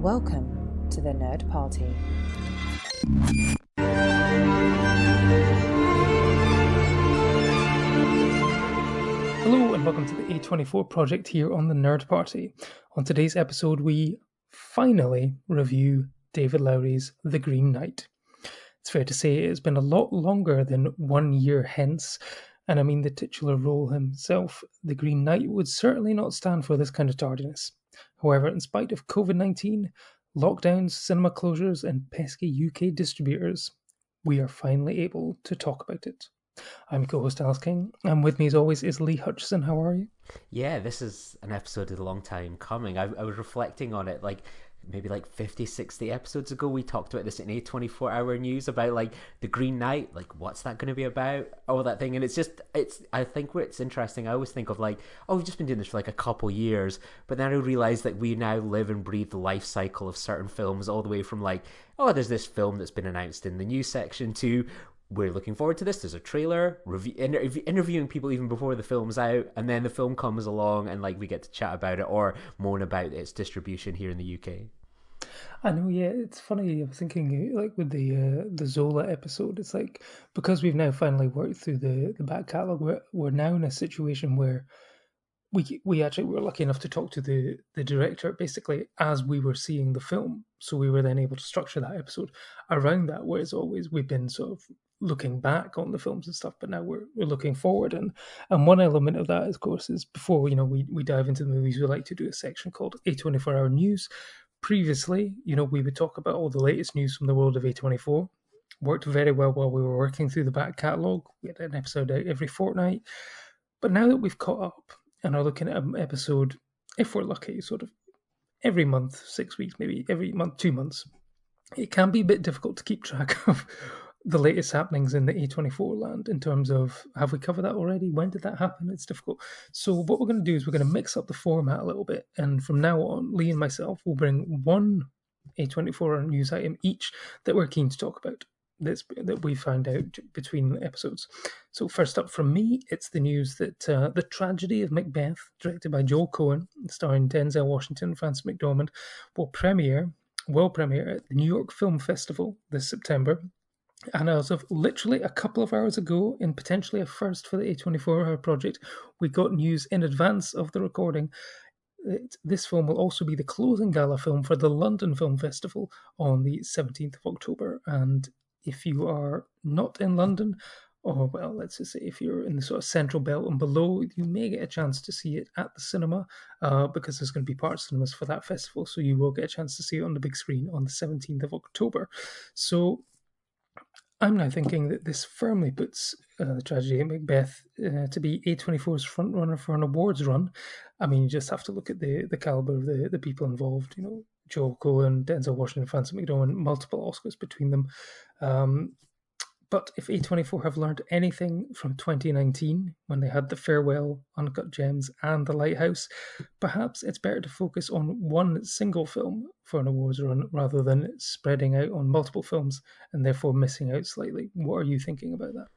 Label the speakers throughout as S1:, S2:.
S1: Welcome to the Nerd Party.
S2: Hello and welcome to the A24 project here on the Nerd Party. On today's episode, we finally review David Lowery's The Green Knight. It's fair to say it has been a lot longer than 1 year hence, and I mean the titular role himself, the Green Knight, would certainly not stand for this kind of tardiness. However, in spite of COVID-19, lockdowns, cinema closures, and pesky UK distributors, we are finally able to talk about it. I'm co-host Alice King, and with me as always is Lee Hutchison. How are you?
S3: Yeah, this is an episode that's a long time coming. I was reflecting on it maybe 50, 60 episodes ago. We talked about this in A24 Hour News about the Green Knight, what's that going to be about, all that thing. And I think where it's interesting, I always think of we've just been doing this for a couple years, but then I realize that we now live and breathe the life cycle of certain films, all the way from there's this film that's been announced in the news section to we're looking forward to this. There's a trailer, interviewing people even before the film's out, and then the film comes along and we get to chat about it or moan about its distribution here in the UK.
S2: I know, yeah, it's funny. I was thinking, with the Zola episode, it's because we've now finally worked through the back catalogue, we're now in a situation where we actually were lucky enough to talk to the director basically as we were seeing the film, so we were then able to structure that episode around that. Whereas always we've been sort of looking back on the films and stuff, but now we're looking forward, and one element of that, of course, is before we dive into the movies, we like to do a section called A24 Hour News. Previously, we would talk about all the latest news from the world of A24. Worked very well while we were working through the back catalogue. We had an episode out every fortnight. But now that we've caught up and are looking at an episode, if we're lucky, sort of every month, 6 weeks, maybe every month, 2 months, it can be a bit difficult to keep track of the latest happenings in the A24 land in terms of, have we covered that already? When did that happen? It's difficult. So what we're going to do is we're going to mix up the format a little bit. And from now on, Lee and myself will bring one A24 news item each that we're keen to talk about, that we found out between episodes. So first up from me, it's the news that The Tragedy of Macbeth, directed by Joel Cohen, starring Denzel Washington and Frances McDormand, will premiere at the New York Film Festival this September. And as of literally a couple of hours ago, in potentially a first for the A24 Hour project, we got news in advance of the recording. This film will also be the closing gala film for the London Film Festival on the 17th of October. And if you are not in London, or well, let's just say if you're in the sort of central belt and below, you may get a chance to see it at the cinema, because there's going to be part cinemas for that festival. So you will get a chance to see it on the big screen on the 17th of October. So I'm now thinking that this firmly puts The Tragedy of Macbeth to be A24's frontrunner for an awards run. I mean, you just have to look at the caliber of the people involved. Joel Cohen, Denzel Washington, Frances McDormand, multiple Oscars between them. But if A24 have learned anything from 2019, when they had The Farewell, Uncut Gems, and The Lighthouse, perhaps it's better to focus on one single film for an awards run rather than spreading out on multiple films and therefore missing out slightly. What are you thinking about that?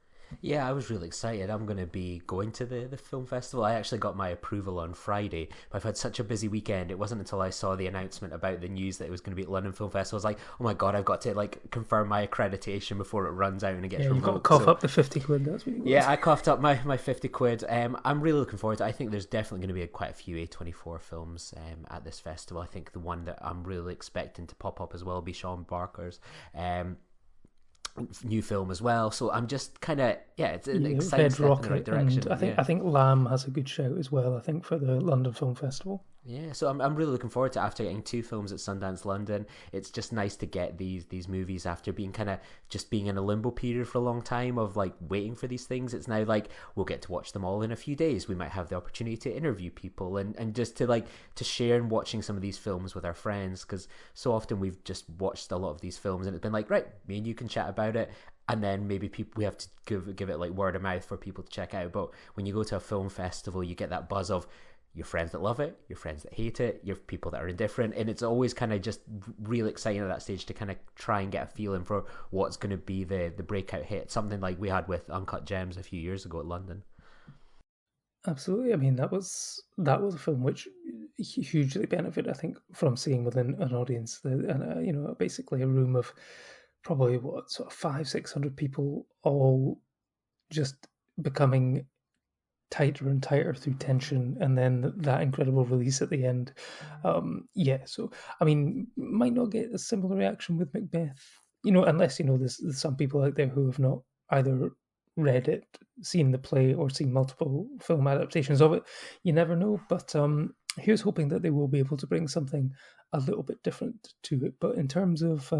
S3: Yeah, I was really excited. I'm going to be going to the film festival. I actually got my approval on Friday, but I've had such a busy weekend. It wasn't until I saw the announcement about the news that it was going to be at London Film Festival. I was like, oh my God, I've got to confirm my accreditation before it runs out and it gets
S2: revoked. You've got to cough up the 50 quid, that's what you want.
S3: Yeah, I coughed up my 50 quid. I'm really looking forward to it. I think there's definitely going to be quite a few A24 films at this festival. I think the one that I'm really expecting to pop up as well will be Sean Barker's new film as well, so I'm just kind of it's an exciting step in the right direction.
S2: And I think Lamb has a good shout as well, I think, for the London Film Festival.
S3: Yeah, so I'm really looking forward to it. After getting 2 films at Sundance London, it's just nice to get these movies after being being in a limbo period for a long time of waiting for these things. It's now we'll get to watch them all in a few days. We might have the opportunity to interview people and just to share and watching some of these films with our friends, because so often we've just watched a lot of these films and it's been right, me and you can chat about it, and then maybe we have to give it word of mouth for people to check out. But when you go to a film festival, you get that buzz of your friends that love it, your friends that hate it, your people that are indifferent, and it's always just real exciting at that stage to try and get a feeling for what's going to be the breakout hit, something like we had with Uncut Gems a few years ago at London.
S2: Absolutely. I mean, that was a film which hugely benefited, I think, from seeing within an audience, basically a room of probably what sort of 500-600 people, all just becoming tighter and tighter through tension, and then that incredible release at the end. Yeah, so I mean, might not get a similar reaction with Macbeth, unless there's some people out there who have not either read it, seen the play, or seen multiple film adaptations of it. You never know, but here's hoping that they will be able to bring something a little bit different to it. But in terms of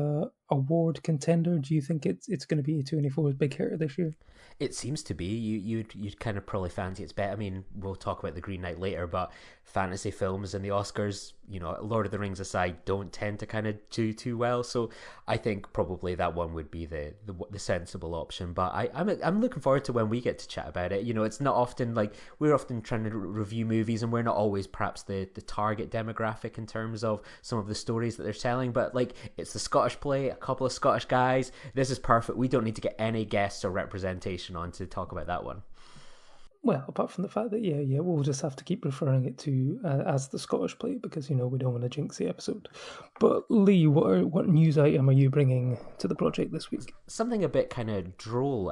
S2: award contender, do you think it's going to be A24's big hitter this year?
S3: It seems to be. You'd kind of probably fancy it's better. I mean, we'll talk about the Green Knight later, but fantasy films and the Oscars, Lord of the Rings aside, don't tend to kind of do too well. So I think probably that one would be the sensible option. But I'm looking forward to when we get to chat about it. It's not often like we're often trying to review movies, and we're not always perhaps the target demographic in terms of some of the stories that they're telling. But like, it's the Scottish play, a couple of Scottish guys. This is perfect. We don't need to get any guests or representation on to talk about that one.
S2: Well, apart from the fact that yeah, we'll just have to keep referring it to as the Scottish play because we don't want to jinx the episode. But Lee, what news item are you bringing to the project this week?
S3: Something a bit kind of droll.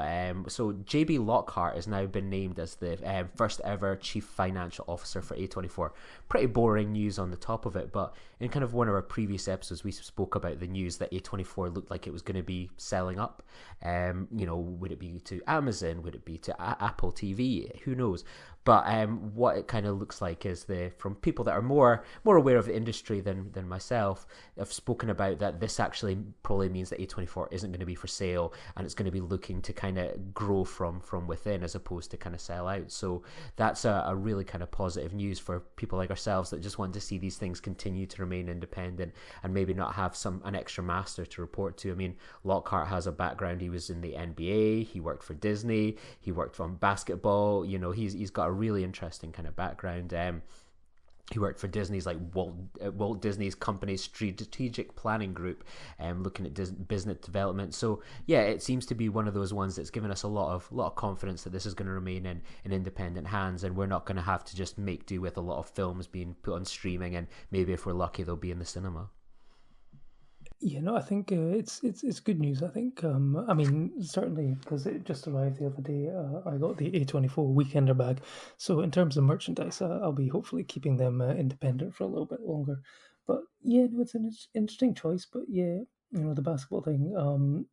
S3: So JB Lockhart has now been named as the first ever chief financial officer for A24. Pretty boring news on the top of it, but in kind of one of our previous episodes, we spoke about the news that A24 looked like it was going to be selling up. Would it be to Amazon? Would it be to Apple TV? Who knows? But what it kind of looks like is from people that are more aware of the industry than myself, have spoken about that this actually probably means that A24 isn't going to be for sale, and it's going to be looking to kind of grow from within as opposed to kind of sell out. So that's a really kind of positive news for people like ourselves that just want to see these things continue to remain independent and maybe not have an extra master to report to. I mean, Lockhart has a background. He was in the NBA. He worked for Disney. He worked on basketball. He's got a really interesting kind of background. He worked for Disney's like Walt Disney's company's strategic planning group, looking at business development. So yeah, it seems to be one of those ones that's given us a lot of confidence that this is going to remain in independent hands, and we're not going to have to just make do with a lot of films being put on streaming, and maybe if we're lucky they'll be in the cinema.
S2: Yeah, no, I think it's good news. I think I mean certainly because it just arrived the other day. I got the A24 Weekender bag, so in terms of merchandise, I'll be hopefully keeping them independent for a little bit longer. But yeah, no, it's an interesting choice. But yeah, the basketball thing.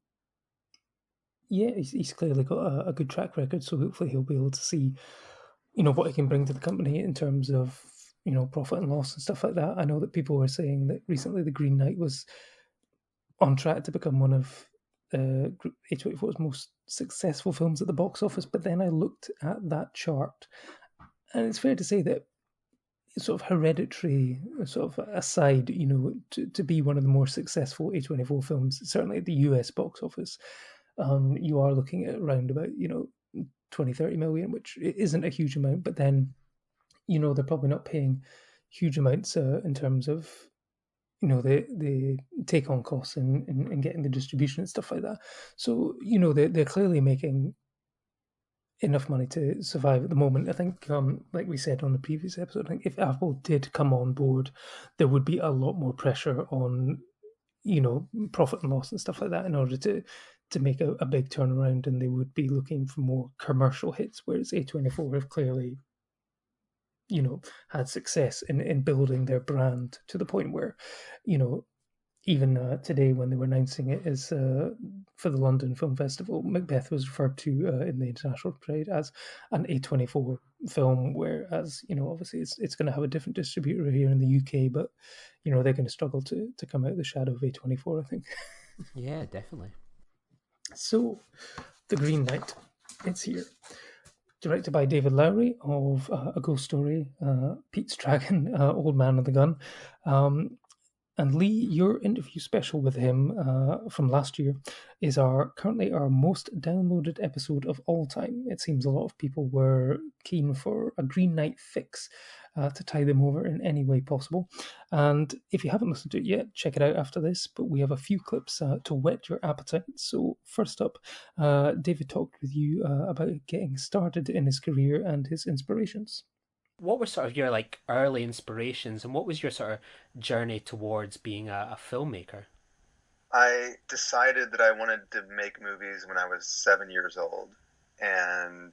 S2: Yeah, he's clearly got a good track record, so hopefully he'll be able to see what he can bring to the company in terms of profit and loss and stuff like that. I know that people were saying that recently the Green Knight was on track to become one of A24's most successful films at the box office. But then I looked at that chart, and it's fair to say that sort of Hereditary, sort of aside, to be one of the more successful A24 films, certainly at the US box office, you are looking at around about 20-30 million, which isn't a huge amount. But then they're probably not paying huge amounts in terms of the take on costs and getting the distribution and stuff like that. So they're clearly making enough money to survive at the moment. I think, like we said on the previous episode, I think if Apple did come on board, there would be a lot more pressure on profit and loss and stuff like that in order to make a big turnaround, and they would be looking for more commercial hits, whereas A24 have clearly had success in building their brand to the point where even today when they were announcing it as for the London Film Festival, Macbeth was referred to in the international trade as an A24 film, whereas obviously it's going to have a different distributor here in the UK, but they're going to struggle to come out of the shadow of A24, I think.
S3: Yeah, definitely.
S2: So the Green Knight, it's here. Directed by David Lowery of A Ghost Story, Pete's Dragon, Old Man and the Gun. And Lee, your interview special with him from last year is currently our most downloaded episode of all time. It seems a lot of people were keen for a Green Knight fix to tie them over in any way possible. And if you haven't listened to it yet, check it out after this. But we have a few clips to whet your appetite. So first up, David talked with you about getting started in his career and his inspirations.
S3: What were sort of your like early inspirations, and what was your sort of journey towards being a filmmaker?
S4: I decided that I wanted to make movies when I was 7 years old, and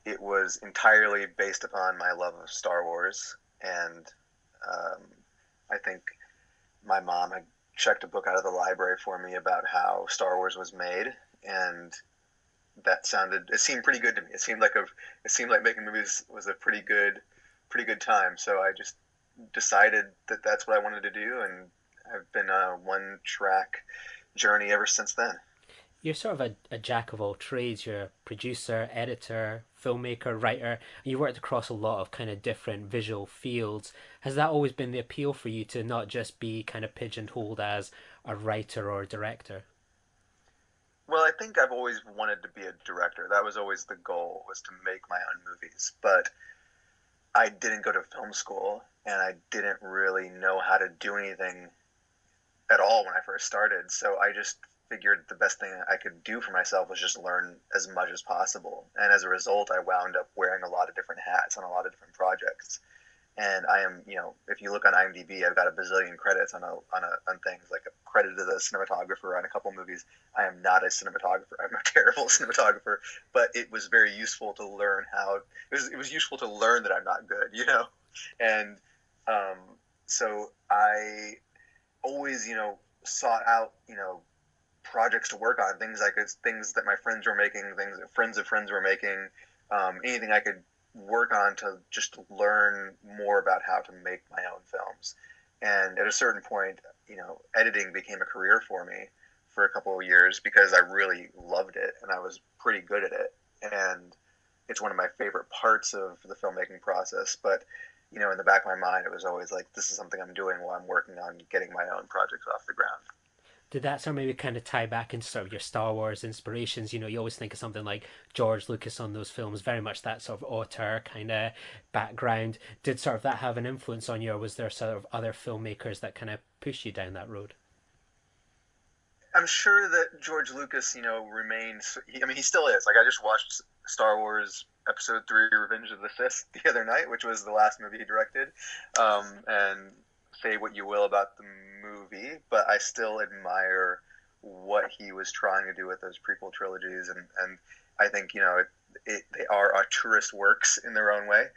S4: it was entirely based upon my love of Star Wars. And um, I think my mom had checked a book out of the library for me about how Star Wars was made, and it seemed pretty good to me. It seemed like making movies was a pretty good time. So I just decided that that's what I wanted to do, and I've been a one track journey ever since then.
S3: You're sort of a jack of all trades. You're a producer, editor, filmmaker, writer, and you worked across a lot of kind of different visual fields. Has that always been the appeal for you to not just be kind of pigeonholed as a writer or a director?
S4: Well, I think I've always wanted to be a director. That was always the goal, was to make my own movies. But I didn't go to film school, and I didn't really know how to do anything at all when I first started. So I just figured the best thing I could do for myself was just learn as much as possible. And as a result, I wound up wearing a lot of different hats on a lot of different projects. And I am, if you look on IMDb, I've got a bazillion credits on things, like a credited as a cinematographer on a couple movies. I am not a cinematographer. I'm a terrible cinematographer, but it was very useful to learn it was useful to learn that I'm not good. And um, so I always, sought out, projects to work on, things that my friends were making, things that friends of friends were making, anything I could work on to just learn more about how to make my own films. And at a certain point, editing became a career for me for a couple of years because I really loved it and I was pretty good at it. And it's one of my favorite parts of the filmmaking process. But, in the back of my mind, it was always like, this is something I'm doing while I'm working on getting my own projects off the ground.
S3: Did that sort of maybe kind of tie back into sort of your Star Wars inspirations? You always think of something like George Lucas on those films, very much that sort of auteur kind of background. Did sort of that have an influence on you, or was there sort of other filmmakers that kind of pushed you down that road?
S4: I'm sure that George Lucas, remains. He still is. Like, I just watched Star Wars Episode 3: Revenge of the Sith the other night, which was the last movie he directed. And say what you will about the movie, but I still admire what he was trying to do with those prequel trilogies, and I think they are auteurist works in their own way.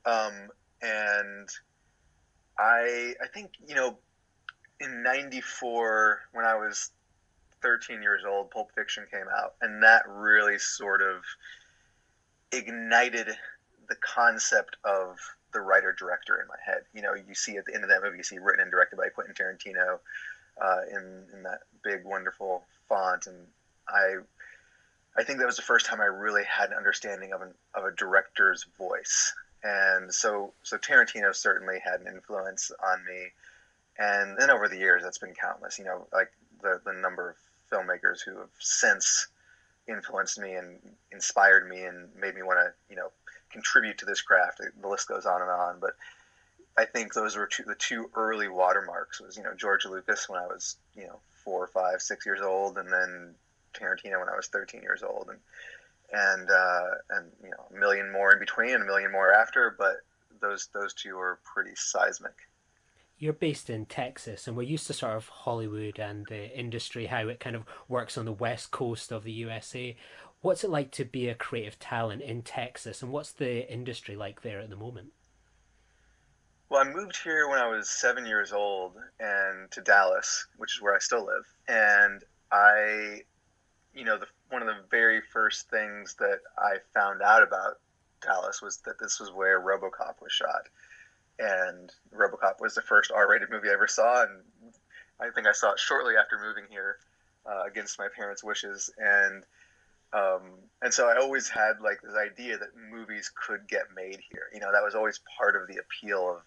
S4: And I think in '94, when I was 13 years old, Pulp Fiction came out, and that really sort of ignited the concept of the writer-director in my head. You see at the end of that movie, you see written and directed by Quentin Tarantino in that big, wonderful font, and I think that was the first time I really had an understanding of a director's voice. And so Tarantino certainly had an influence on me, and then over the years, that's been countless. Like the number of filmmakers who have since influenced me and inspired me and made me want to contribute to this craft. The list goes on and on, but I think those were the two early watermarks. Was George Lucas when I was 4, 5, 6 years old, and then Tarantino when I was 13 years old, and a million more in between and a million more after. But those two are pretty seismic.
S3: You're based in Texas, and we're used to sort of Hollywood and the industry, how it kind of works on the west coast of the USA. What's it like to be a creative talent in Texas, and what's the industry like there at the moment?
S4: Well, I moved here when I was 7 years old, and to Dallas, which is where I still live. And one of the very first things that I found out about Dallas was that this was where RoboCop was shot. And RoboCop was the first R-rated movie I ever saw, and I think I saw it shortly after moving here, against my parents' wishes. And so I always had like this idea that movies could get made here. That was always part of the appeal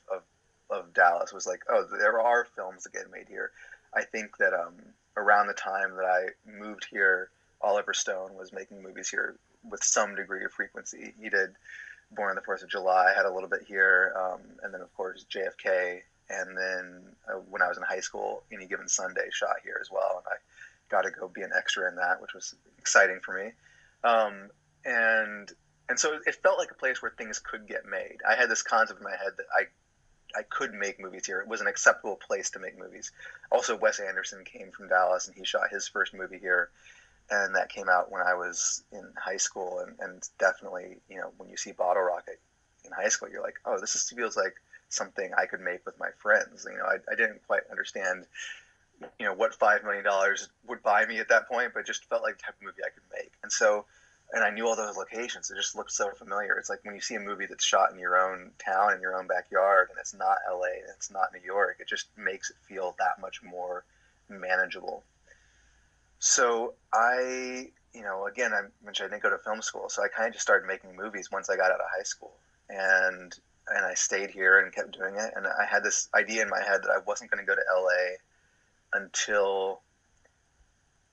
S4: of Dallas was like, oh, there are films that get made here. I think that around the time that I moved here, Oliver Stone was making movies here with some degree of frequency. He did Born on the 4th of July, had a little bit here, and then of course JFK, and then when I was in high school, Any Given Sunday shot here as well, and I got to go be an extra in that, which was exciting for me. And so it felt like a place where things could get made. I had this concept in my head that I could make movies here. It was an acceptable place to make movies. Also, Wes Anderson came from Dallas, and he shot his first movie here, and that came out when I was in high school. And definitely, when you see Bottle Rocket in high school, you're like, oh, feels like something I could make with my friends. I didn't quite understand, what $5 million would buy me at that point, but it just felt like the type of movie I could make. And I knew all those locations. It just looked so familiar. It's like when you see a movie that's shot in your own town, in your own backyard, and it's not LA, and it's not New York, it just makes it feel that much more manageable. So again, I mentioned I didn't go to film school, so I kind of just started making movies once I got out of high school. And I stayed here and kept doing it. And I had this idea in my head that I wasn't going to go to LA until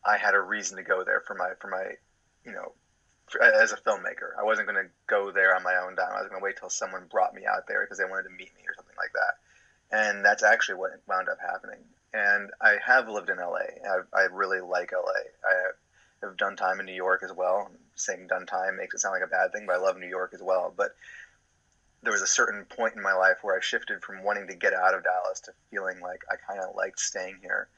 S4: I had a reason to go there for my as a filmmaker. I wasn't going to go there on my own dime. I was going to wait till someone brought me out there because they wanted to meet me or something like that. And that's actually what wound up happening. And I have lived in LA. I really like LA. I have done time in New York as well. Saying done time makes it sound like a bad thing, but I love New York as well. But there was a certain point in my life where I shifted from wanting to get out of Dallas to feeling like I kind of liked staying here.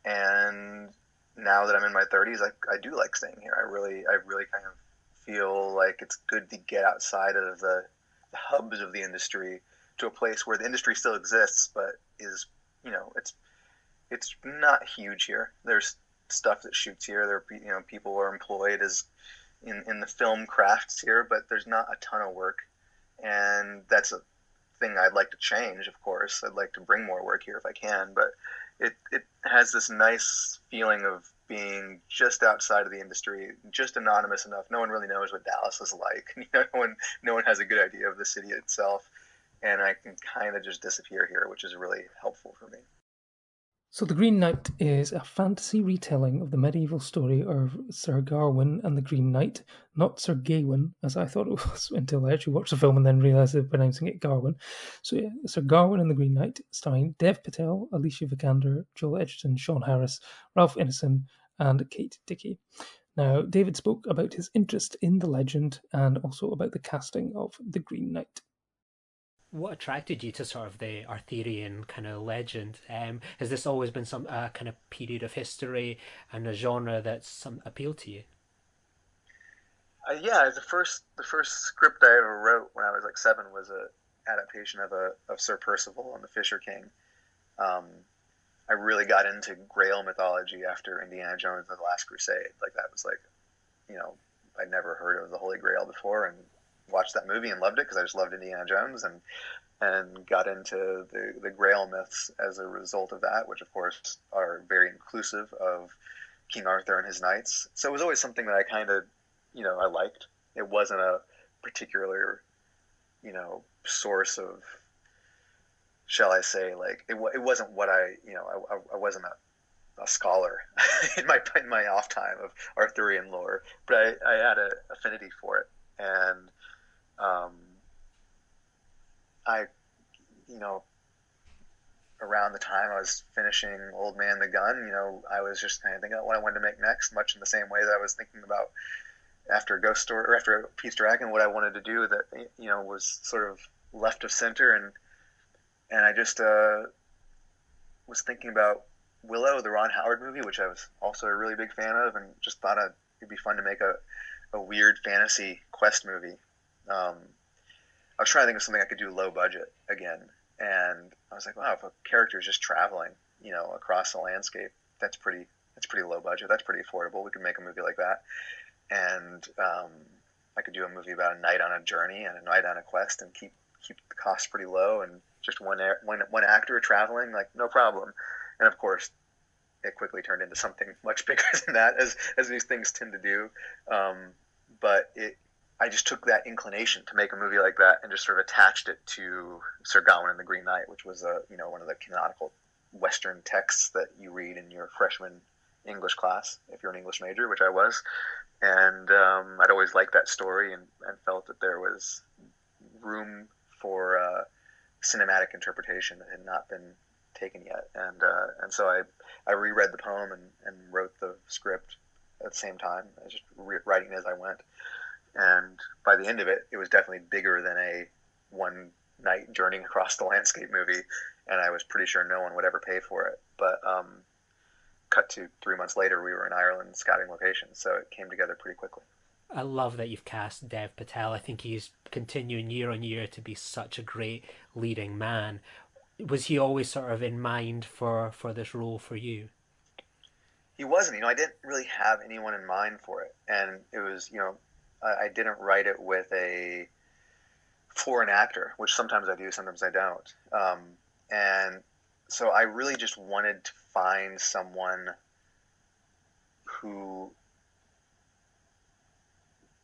S4: And now that I'm in my 30s, I do like staying here. I really kind of feel like it's good to get outside of the hubs of the industry to a place where the industry still exists, but is, it's not huge here. There's stuff that shoots here. There, people are employed as in the film crafts here, but there's not a ton of work, and that's a thing I'd like to change. Of course, I'd like to bring more work here if I can, but it has this nice feeling of being just outside of the industry, just anonymous enough. No one really knows what Dallas is like. No one has a good idea of the city itself, and I can kind of just disappear here, which is really helpful for me.
S2: So The Green Knight is a fantasy retelling of the medieval story of Sir Gawain and the Green Knight, not Sir Gawain, as I thought it was until I actually watched the film and then realised they're pronouncing it Garwin. So yeah, Sir Gawain and the Green Knight, starring Dev Patel, Alicia Vikander, Joel Edgerton, Sean Harris, Ralph Ineson, and Kate Dickie. Now, David spoke about his interest in the legend and also about the casting of the Green Knight.
S3: What attracted you to sort of the Arthurian kind of legend? Has this always been some kind of period of history and a genre that's some appeal to you?
S4: Yeah, the first script I ever wrote when I was like 7 was a adaptation of Sir Percival and the Fisher King. I really got into Grail mythology after Indiana Jones and the Last Crusade. Like that was like, I'd never heard of the Holy Grail before, and watched that movie and loved it because I just loved Indiana Jones, and got into the Grail myths as a result of that, which of course are very inclusive of King Arthur and his knights. So it was always something that I kind of, I liked. It wasn't a particular, source of, shall I say, like it wasn't what I wasn't a scholar in my off time of Arthurian lore, but I had an affinity for it. And around the time I was finishing Old Man the Gun, I was just kind of thinking about what I wanted to make next, much in the same way that I was thinking about after Ghost Story or after Pete's Dragon, what I wanted to do that, was sort of left of center. And I just was thinking about Willow, the Ron Howard movie, which I was also a really big fan of, and just thought it'd be fun to make a weird fantasy quest movie. I was trying to think of something I could do low budget again, and I was like, wow, if a character is just traveling, across the landscape, that's pretty low budget. That's pretty affordable. We could make a movie like that, and I could do a movie about a knight on a journey and a knight on a quest, and keep the costs pretty low, and just one actor traveling, like no problem. And of course, it quickly turned into something much bigger than that, as these things tend to do. But I just took that inclination to make a movie like that and just sort of attached it to Sir Gawain and the Green Knight, which was one of the canonical Western texts that you read in your freshman English class if you're an English major, which I was. And I'd always liked that story and felt that there was room for cinematic interpretation that had not been taken yet. And so I reread the poem and wrote the script at the same time. I was just writing as I went. And by the end of it, it was definitely bigger than a one night journeying across the landscape movie. And I was pretty sure no one would ever pay for it. But cut to 3 months later, we were in Ireland scouting locations. So it came together pretty quickly.
S5: I love that you've cast Dev Patel. I think he's continuing year on year to be such a great leading man. Was he always sort of in mind for this role for you?
S4: He wasn't. I didn't really have anyone in mind for it. And it was, I didn't write it for an actor, which sometimes I do, sometimes I don't. And so I really just wanted to find someone who,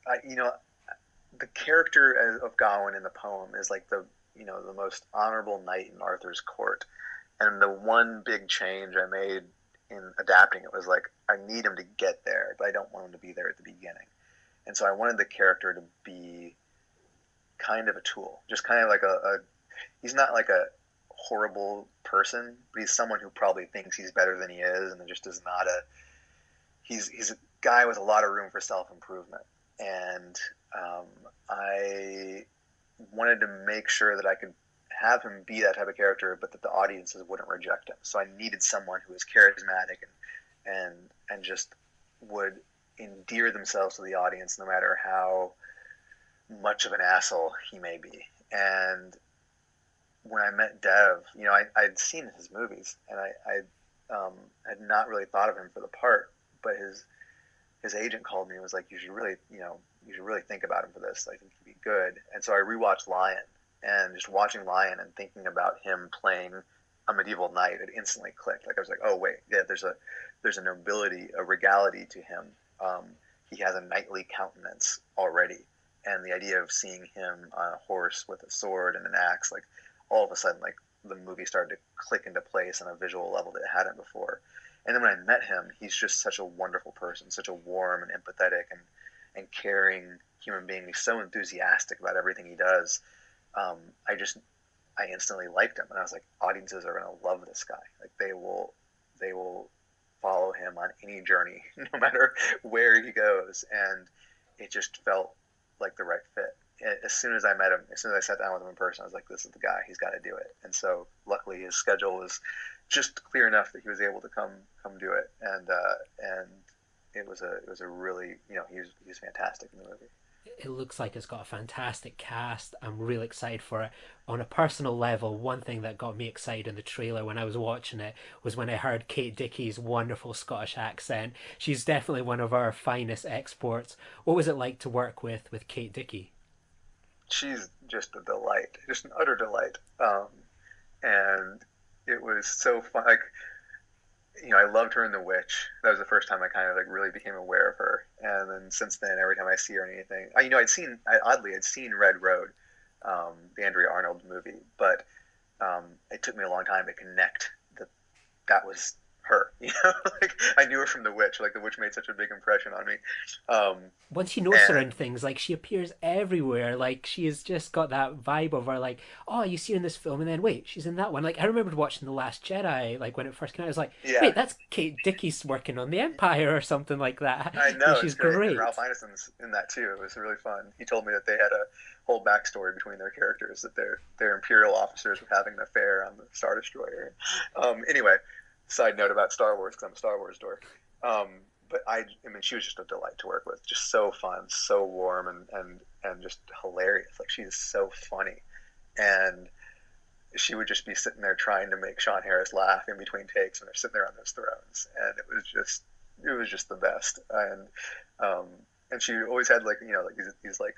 S4: the character of Gawain in the poem is like the most honorable knight in Arthur's court. And the one big change I made in adapting it was like, I need him to get there, but I don't want him to be there at the beginning. And so I wanted the character to be kind of a tool, just kind of like he's not like a horrible person, but he's someone who probably thinks he's better than he is, and just is not he's a guy with a lot of room for self-improvement. And I wanted to make sure that I could have him be that type of character, but that the audiences wouldn't reject him. So I needed someone who was charismatic and just would endear themselves to the audience no matter how much of an asshole he may be. And when I met Dev, I'd seen his movies, and I had not really thought of him for the part, but his agent called me and was like, you should really think about him for this. I think he'd be good. And so I rewatched Lion, and just watching Lion and thinking about him playing a medieval knight, it instantly clicked. Like I was like, oh wait, yeah, there's a nobility, a regality to him. He has a knightly countenance already, and the idea of seeing him on a horse with a sword and an axe, like all of a sudden, like the movie started to click into place on a visual level that it hadn't before. And then when I met him, he's just such a wonderful person, such a warm and empathetic and caring human being. He's so enthusiastic about everything he does. I instantly liked him, and I was like, audiences are going to love this guy. Like they will follow him on any journey, no matter where he goes. And it just felt like the right fit. As soon as I met him, as soon as I sat down with him in person, I was like, this is the guy. He's got to do it. And so luckily his schedule was just clear enough that he was able to come do it. And it was a really, he was fantastic in the movie.
S5: It looks like it's got a fantastic cast. I'm really excited for it. On a personal level, one thing that got me excited in the trailer when I was watching it was when I heard Kate Dickie's wonderful Scottish accent. She's definitely one of our finest exports. What was it like to work with Kate Dickie?
S4: She's just a delight, just an utter delight. And it was so fun. Like, I loved her in The Witch. That was the first time I kind of like really became aware of her. And then since then, every time I see her in anything, I'd seen Red Road, the Andrea Arnold movie, but it took me a long time to connect that was her. Like I knew her from The Witch. Like The Witch made such a big impression on me.
S5: Once you notice her in things, like she appears everywhere. Like she has just got that vibe of her. Like, oh, you see her in this film, and then wait, she's in that one. Like I remembered watching The Last Jedi. Like when it first came out, I was like,
S4: yeah.
S5: Wait, that's Kate Dickie's working on the Empire or something like that.
S4: I know,
S5: and she's great.
S4: And Ralph Ineson's in that too. It was really fun. He told me that they had a whole backstory between their characters, that they're Imperial officers were having an affair on the Star Destroyer. Anyway. Side note about Star Wars, because I'm a Star Wars dork. But she was just a delight to work with. Just so fun, so warm, and just hilarious. Like she's so funny, and she would just be sitting there trying to make Sean Harris laugh in between takes when they're sitting there on those thrones, and it was just the best. And she always had like these like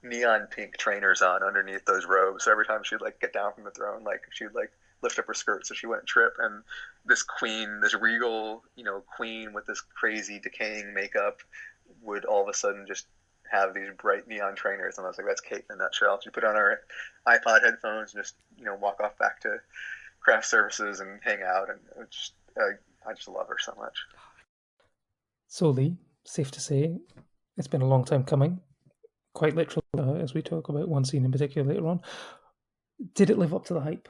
S4: neon pink trainers on underneath those robes. So every time she'd like get down from the throne, like she'd like lift up her skirt so she wouldn't trip. And this regal, queen with this crazy decaying makeup would all of a sudden just have these bright neon trainers. And I was like, that's Kate in a nutshell. She put on her iPod headphones and just, walk off back to craft services and hang out. And I just love her so much.
S2: So, Lee, safe to say, it's been a long time coming, quite literally, as we talk about one scene in particular later on. Did it live up to the hype?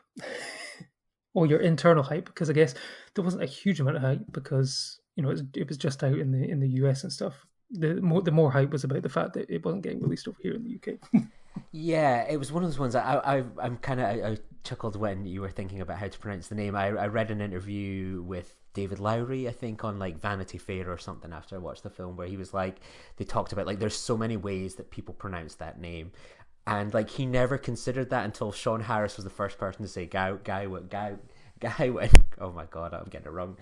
S2: Or your internal hype? Because I guess there wasn't a huge amount of hype because, it was just out in the US and stuff. The more hype was about the fact that it wasn't getting released over here in the UK.
S3: Yeah, it was one of those ones. I chuckled when you were thinking about how to pronounce the name. I read an interview with David Lowery, I think, on like Vanity Fair or something after I watched the film, where he was like, they talked about like there's so many ways that people pronounce that name, and like he never considered that until Sean Harris was the first person to say Gawain. Oh my god, I'm getting it wrong.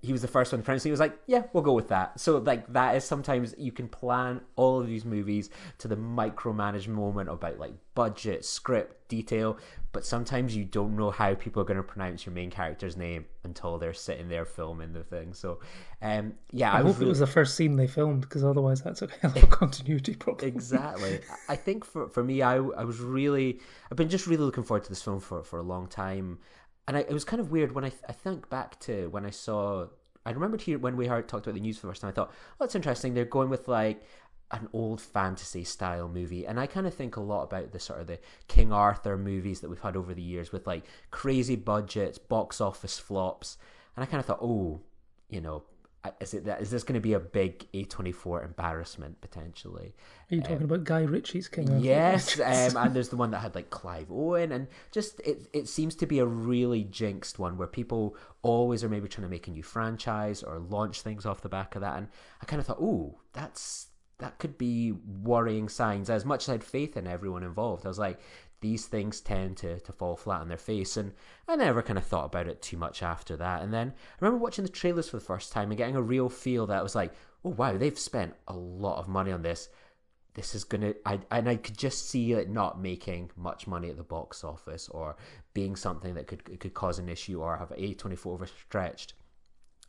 S3: He was the first one to pronounce it. He was like, yeah, we'll go with that. So like that is sometimes you can plan all of these movies to the micromanaged moment about like budget, script, detail, but sometimes you don't know how people are going to pronounce your main character's name until they're sitting there filming the thing. So yeah,
S2: I hope it was the first scene they filmed, because otherwise that's a hell of a continuity problem.
S3: Exactly. I think for me, I've been just really looking forward to this film for a long time. And it was kind of weird when I think back to when I remembered here when we talked about the news for the first time. I thought, oh, that's interesting. They're going with like an old fantasy style movie, and I kind of think a lot about the sort of the King Arthur movies that we've had over the years with like crazy budgets, box office flops, and I kind of thought, oh, is this going to be a big A24 embarrassment potentially?
S2: Are you talking about Guy Ritchie's King Arthur?
S3: Yes, and there's the one that had like Clive Owen, and just it seems to be a really jinxed one where people always are maybe trying to make a new franchise or launch things off the back of that, and I kind of thought, oh, that could be worrying signs. As much as I had faith in everyone involved, I was like, these things tend to fall flat on their face, and I never kind of thought about it too much after that. And then I remember watching the trailers for the first time and getting a real feel that I was like, oh wow, they've spent a lot of money on this. This is gonna, I could just see it not making much money at the box office, or being something that could cause an issue or have A24 overstretched.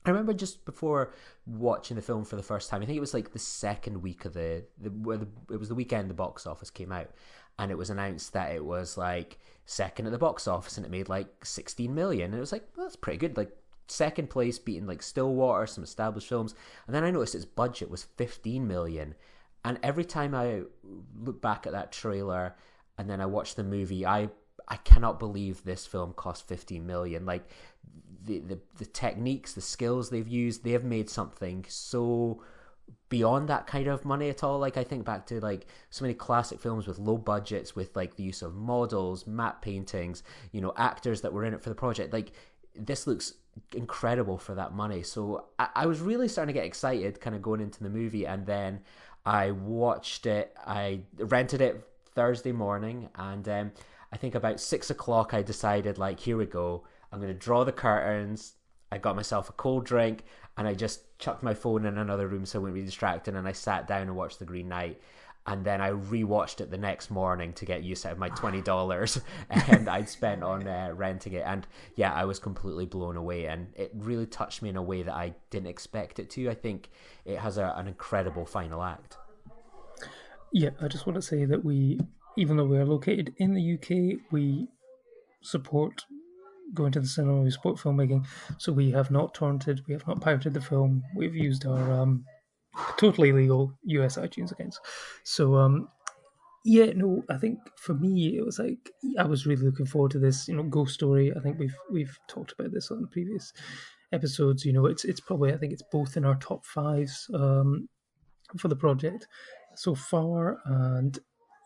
S3: I remember just before watching the film for the first time, I think it was like the second week of it was the weekend the box office came out, and it was announced that it was like second at the box office and it made like 16 million, and it was like, well, that's pretty good, like second place beating like Stillwater, some established films. And then I noticed its budget was 15 million, and every time I look back at that trailer and then I watch the movie, I cannot believe this film cost 15 million. Like the techniques, the skills they've used, they have made something so beyond that kind of money at all. Like I think back to like so many classic films with low budgets, with like the use of models, matte paintings, actors that were in it for the project. Like this looks incredible for that money. So I was really starting to get excited kind of going into the movie, and then I watched it. I rented it Thursday morning, and I think about 6:00 I decided, like, here we go, I'm going to draw the curtains. I got myself a cold drink, and I just chucked my phone in another room so I wouldn't be distracted, and I sat down and watched The Green Knight. And then I rewatched it the next morning to get use out of my $20 and I'd spent on renting it. And yeah, I was completely blown away, and it really touched me in a way that I didn't expect it to. I think it has an incredible final act.
S2: Yeah, I just want to say that even though we are located in the UK, we support going to the cinema, we support filmmaking. So we have not taunted, we have not pirated the film. We've used our totally legal US iTunes accounts. So yeah, no, I think for me it was like I was really looking forward to this, Ghost Story. I think we've talked about this on the previous episodes. It's probably, I think it's both in our top fives for the project so far, and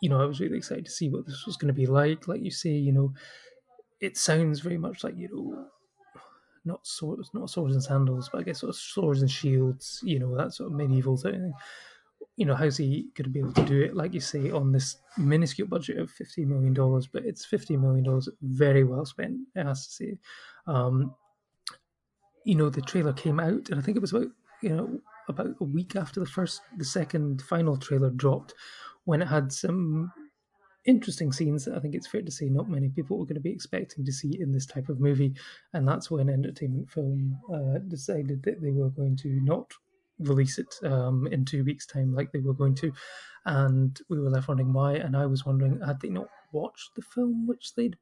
S2: I was really excited to see what this was going to be like. Like you say, it sounds very much like not swords and sandals, but I guess sort of swords and shields, that sort of medieval thing. How's he going to be able to do it, like you say, on this minuscule budget of $15 million? But it's $15 million very well spent, it has to say. The trailer came out, and I think it was about a week after the second final trailer dropped, when it had some interesting scenes that I think it's fair to say not many people were going to be expecting to see in this type of movie. And that's when Entertainment Film decided that they were going to not release it in 2 weeks' time like they were going to, and we were left wondering why. And I was wondering, had they not watched the film which they'd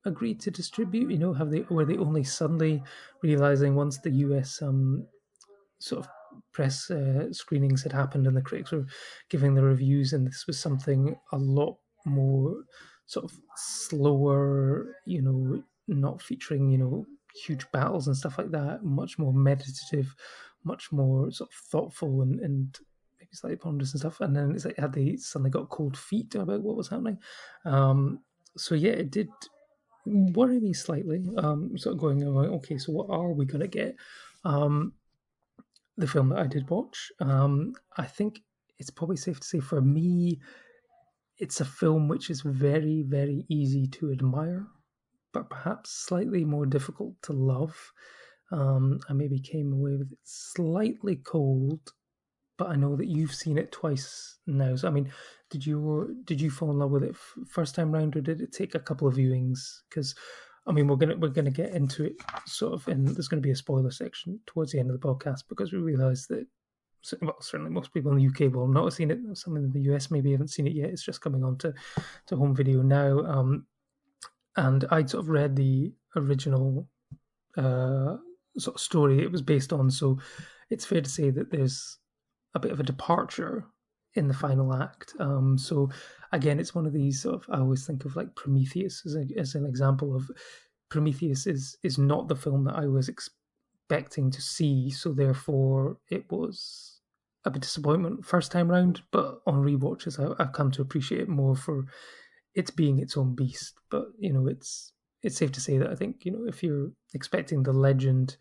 S2: agreed to distribute? You know, were they only suddenly realizing once the US sort of press screenings had happened and the critics were giving the reviews, and this was something a lot more sort of slower, you know, not featuring, you know, huge battles and stuff like that, much more meditative, much more sort of thoughtful and maybe slightly ponderous and stuff. And then it's like, had they suddenly got cold feet about what was happening? So yeah, it did worry me slightly. Sort of going, okay, so what are we going to get? The film that I did watch, I think it's probably safe to say for me, it's a film which is very, very easy to admire, but perhaps slightly more difficult to love. I maybe came away with it slightly cold, but I know that you've seen it twice now. So I mean, did you fall in love with it first time round, or did it take a couple of viewings? Because I mean, we're gonna get into it sort of, and there's going to be a spoiler section towards the end of the podcast because we realise that, well, certainly most people in the UK will not have seen it. Some in the US maybe haven't seen it yet. It's just coming on to home video now. And I'd sort of read the original sort of story it was based on, so it's fair to say that there's a bit of a departure in the final act. So again, it's one of these sort of, I always think of like Prometheus as an example of Prometheus is not the film that I was expecting to see, so therefore it was a bit disappointment first time round, but on rewatches I've come to appreciate it more for it's being its own beast. But you know, it's safe to say that I think, you know, if you're expecting the legend,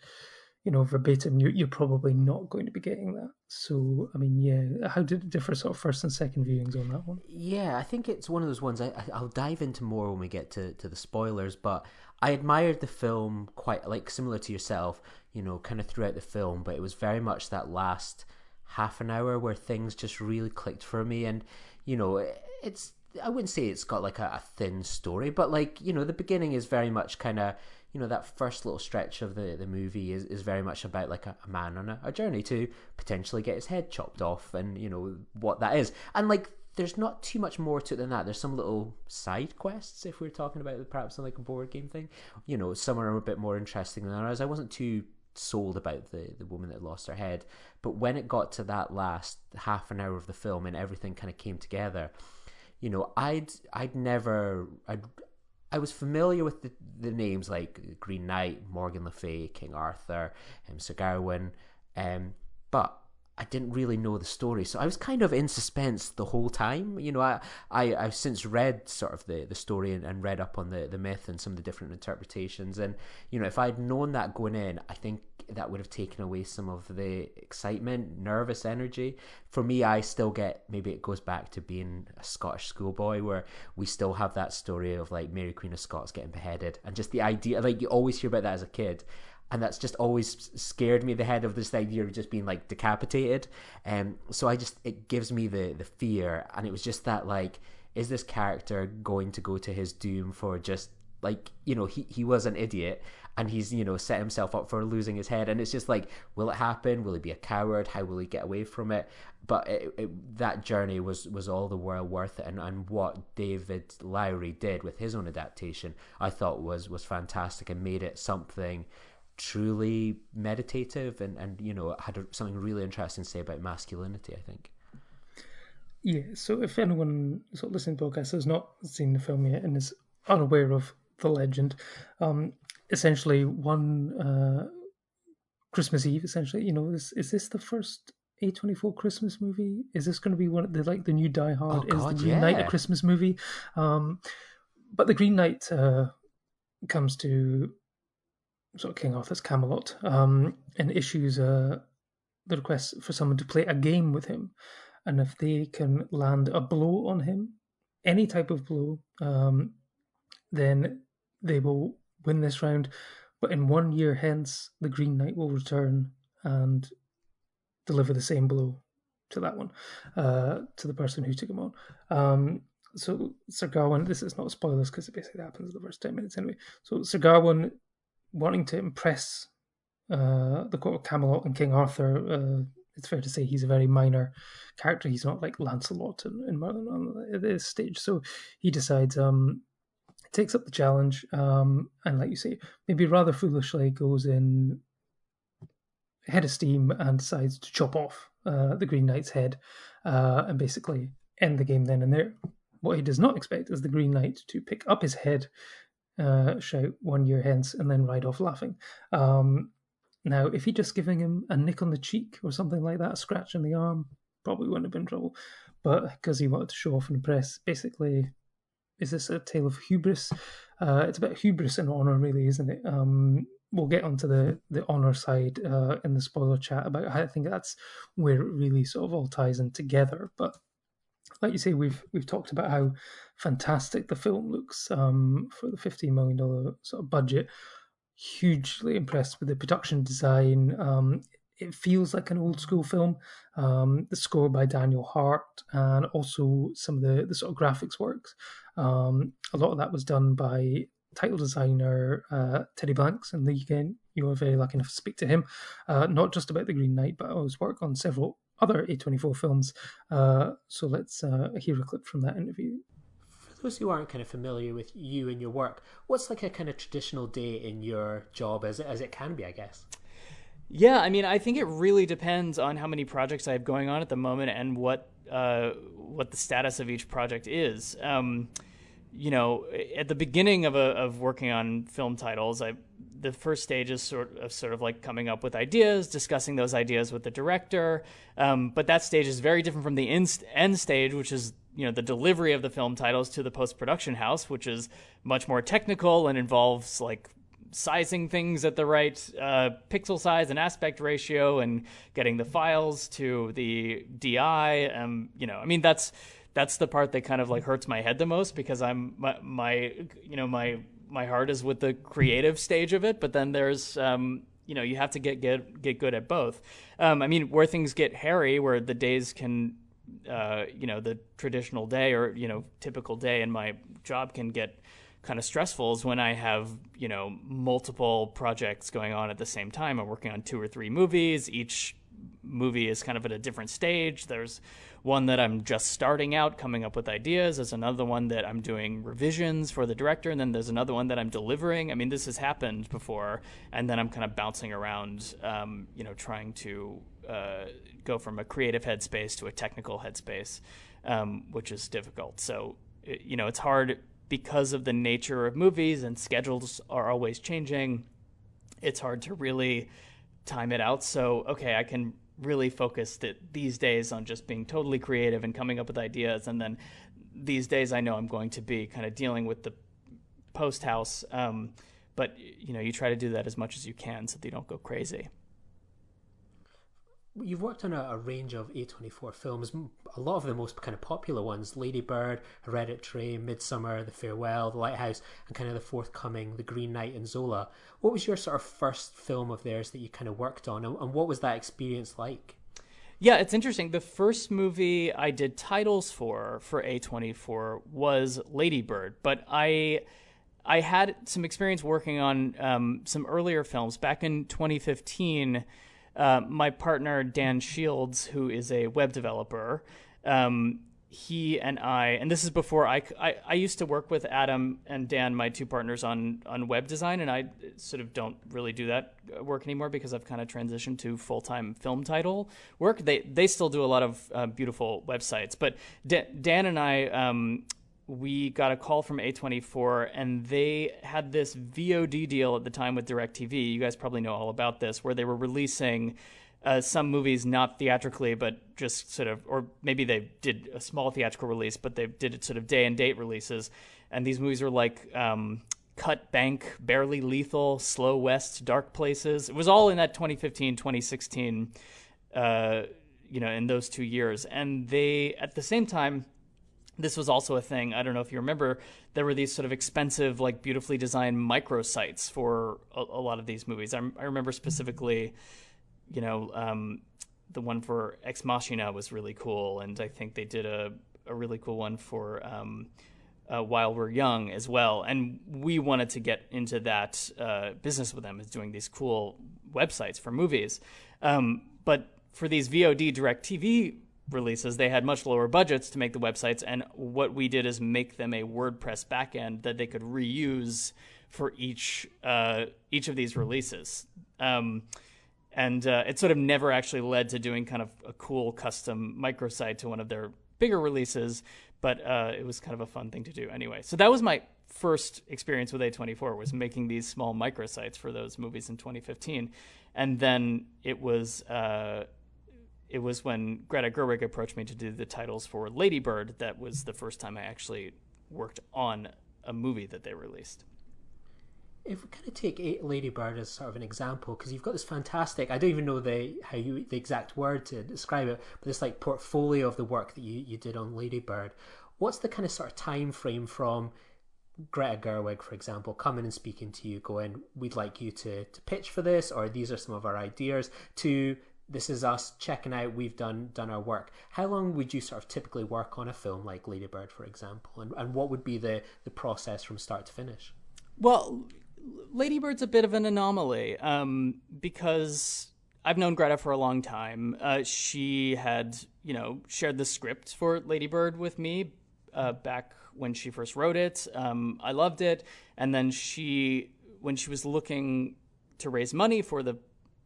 S2: you know, verbatim, you're probably not going to be getting that. So, I mean, yeah, how did it differ sort of first and second viewings on that one?
S3: Yeah, I think it's one of those ones I'll dive into more when we get to the spoilers, but I admired the film quite, like, similar to yourself, you know, kind of throughout the film, but it was very much that last half an hour where things just really clicked for me. And, you know, it's, I wouldn't say it's got like a thin story, but like, you know, the beginning is very much kind of, you know, that first little stretch of the movie is very much about like a man on a journey to potentially get his head chopped off, and you know what that is. And like, there's not too much more to it than that. There's some little side quests, if we're talking about perhaps like a board game thing. You know, some are a bit more interesting than others. I wasn't too sold about the woman that lost her head, but when it got to that last half an hour of the film and everything kind of came together, you know, I was familiar with the names like Green Knight, Morgan Le Fay, King Arthur, Sir Gawain, but I didn't really know the story, so I was kind of in suspense the whole time. You know, I've since read sort of the story and read up on the myth and some of the different interpretations, and you know, if I'd known that going in, I think that would have taken away some of the excitement, nervous energy. For me, I still get, maybe it goes back to being a Scottish schoolboy, where we still have that story of like Mary Queen of Scots getting beheaded, and just the idea, like you always hear about that as a kid, and that's just always scared me, the head of this idea of just being like decapitated. So it gives me the fear, and it was just that, like, is this character going to go to his doom for just, like, you know, he was an idiot and he's, you know, set himself up for losing his head, and it's just like, will it happen? Will he be a coward? How will he get away from it? But that journey was all the while worth it, and what David Lowery did with his own adaptation, I thought was fantastic, and made it something truly meditative, and you know, it had something really interesting to say about masculinity, I think.
S2: Yeah, so if anyone sort of listening to the podcast has not seen the film yet and is unaware of the legend, essentially one Christmas Eve, essentially, you know, is this the first A24 Christmas movie? Is this going to be one of the, like, the new Die Hard?
S3: Oh God,
S2: is the Green Knight a Christmas movie? But the Green Knight comes to sort of King Arthur's Camelot, and issues the request for someone to play a game with him, and if they can land a blow on him, any type of blow, then they will win this round. But in 1 year hence, the Green Knight will return and deliver the same blow to that one, to the person who took him on. So Sir Gawain, this is not spoilers because it basically happens the first 10 minutes anyway. So Sir Gawain, wanting to impress the court of Camelot and King Arthur, it's fair to say he's a very minor character. He's not like Lancelot in Merlin at this stage. So he decides, takes up the challenge, and like you say, maybe rather foolishly goes in head of steam and decides to chop off the Green Knight's head and basically end the game then and there. What he does not expect is the Green Knight to pick up his head, shout 1 year hence, and then ride off laughing. Now, if he'd just given him a nick on the cheek or something like that, a scratch on the arm, probably wouldn't have been in trouble. But because he wanted to show off and impress, basically, is this a tale of hubris? It's about hubris and honour, really, isn't it? We'll get onto the honour side in the spoiler chat about how I think that's where it really sort of all ties in together. But like you say, we've talked about how fantastic the film looks for the $15 million sort of budget. Hugely impressed with the production design. It feels like an old school film. The score by Daniel Hart and also some of the sort of graphics works. A lot of that was done by title designer Teddy Blanks, and again, you were very lucky enough to speak to him, not just about The Green Knight, but his work on several other A24 films. So let's hear a clip from that interview.
S3: For those who aren't kind of familiar with you and your work, what's like a kind of traditional day in your job as it can be, I guess?
S6: Yeah, I mean, I think it really depends on how many projects I have going on at the moment and what the status of each project is. You know, at the beginning of working on film titles, the first stage is sort of like coming up with ideas, discussing those ideas with the director. But that stage is very different from the end stage, which is, you know, the delivery of the film titles to the post-production house, which is much more technical and involves like sizing things at the right pixel size and aspect ratio and getting the files to the DI. You know, I mean, that's the part that kind of like hurts my head the most, because my heart is with the creative stage of it, but then there's you know, you have to get good at both. I mean, where things get hairy, where the days can you know, the traditional day or, you know, typical day in my job can get kind of stressful, is when I have, you know, multiple projects going on at the same time. I'm working on 2 or 3 movies. Each movie is kind of at a different stage. There's one that I'm just starting out, coming up with ideas. There's another one that I'm doing revisions for the director, and then there's another one that I'm delivering. I mean, this has happened before, and then I'm kind of bouncing around, you know, trying to go from a creative headspace to a technical headspace, which is difficult. So, you know, it's hard because of the nature of movies and schedules are always changing. It's hard to really time it out. So, okay, I can really focus these days on just being totally creative and coming up with ideas. And then these days I know I'm going to be kind of dealing with the post house. But, you know, you try to do that as much as you can so that you don't go crazy.
S3: You've worked on a range of A24 films, a lot of the most kind of popular ones: Lady Bird, Hereditary, Midsummer, The Farewell, The Lighthouse, and kind of the forthcoming The Green Knight and Zola. What was your sort of first film of theirs that you kind of worked on, and what was that experience like?
S6: Yeah, it's interesting. The first movie I did titles for A24 was Lady Bird, but I had some experience working on some earlier films. Back in 2015, my partner, Dan Shields, who is a web developer, he and I, and this is before I used to work with Adam and Dan, my 2 partners, on web design, and I sort of don't really do that work anymore because I've kind of transitioned to full-time film title work. They still do a lot of beautiful websites, but Dan and I, we got a call from A24, and they had this VOD deal at the time with DirecTV. You guys probably know all about this, where they were releasing some movies not theatrically, but just sort of, or maybe they did a small theatrical release, but they did it sort of day and date releases. And these movies were like Cut Bank, Barely Lethal, Slow West, Dark Places. It was all in that 2015, 2016, you know, in those 2 years. And they, at the same time, this was also a thing. I don't know if you remember, there were these sort of expensive, like beautifully designed microsites for a lot of these movies. I remember specifically, you know, the one for Ex Machina was really cool. And I think they did a really cool one for While We're Young as well. And we wanted to get into that business with them, as doing these cool websites for movies. But for these VOD DirecTV releases, they had much lower budgets to make the websites, and what we did is make them a WordPress backend that they could reuse for each of these releases. And it sort of never actually led to doing kind of a cool custom microsite to one of their bigger releases, but it was kind of a fun thing to do anyway. So that was my first experience with A24, was making these small microsites for those movies in 2015. And then it was when Greta Gerwig approached me to do the titles for Lady Bird that was the first time I actually worked on a movie that they released.
S3: If we kind of take Lady Bird as sort of an example, because you've got this fantastic, I don't even know the exact word to describe it, but this like portfolio of the work that you did on Lady Bird. What's the kind of sort of time frame from Greta Gerwig, for example, coming and speaking to you, going, we'd like you to pitch for this, or these are some of our ideas, to this is us checking out, we've done our work. How long would you sort of typically work on a film like Lady Bird, for example, and what would be the process from start to finish?
S6: Well, Lady Bird's a bit of an anomaly because I've known Greta for a long time. She had, shared the script for Lady Bird with me back when she first wrote it. I loved it. And then when she was looking to raise money for the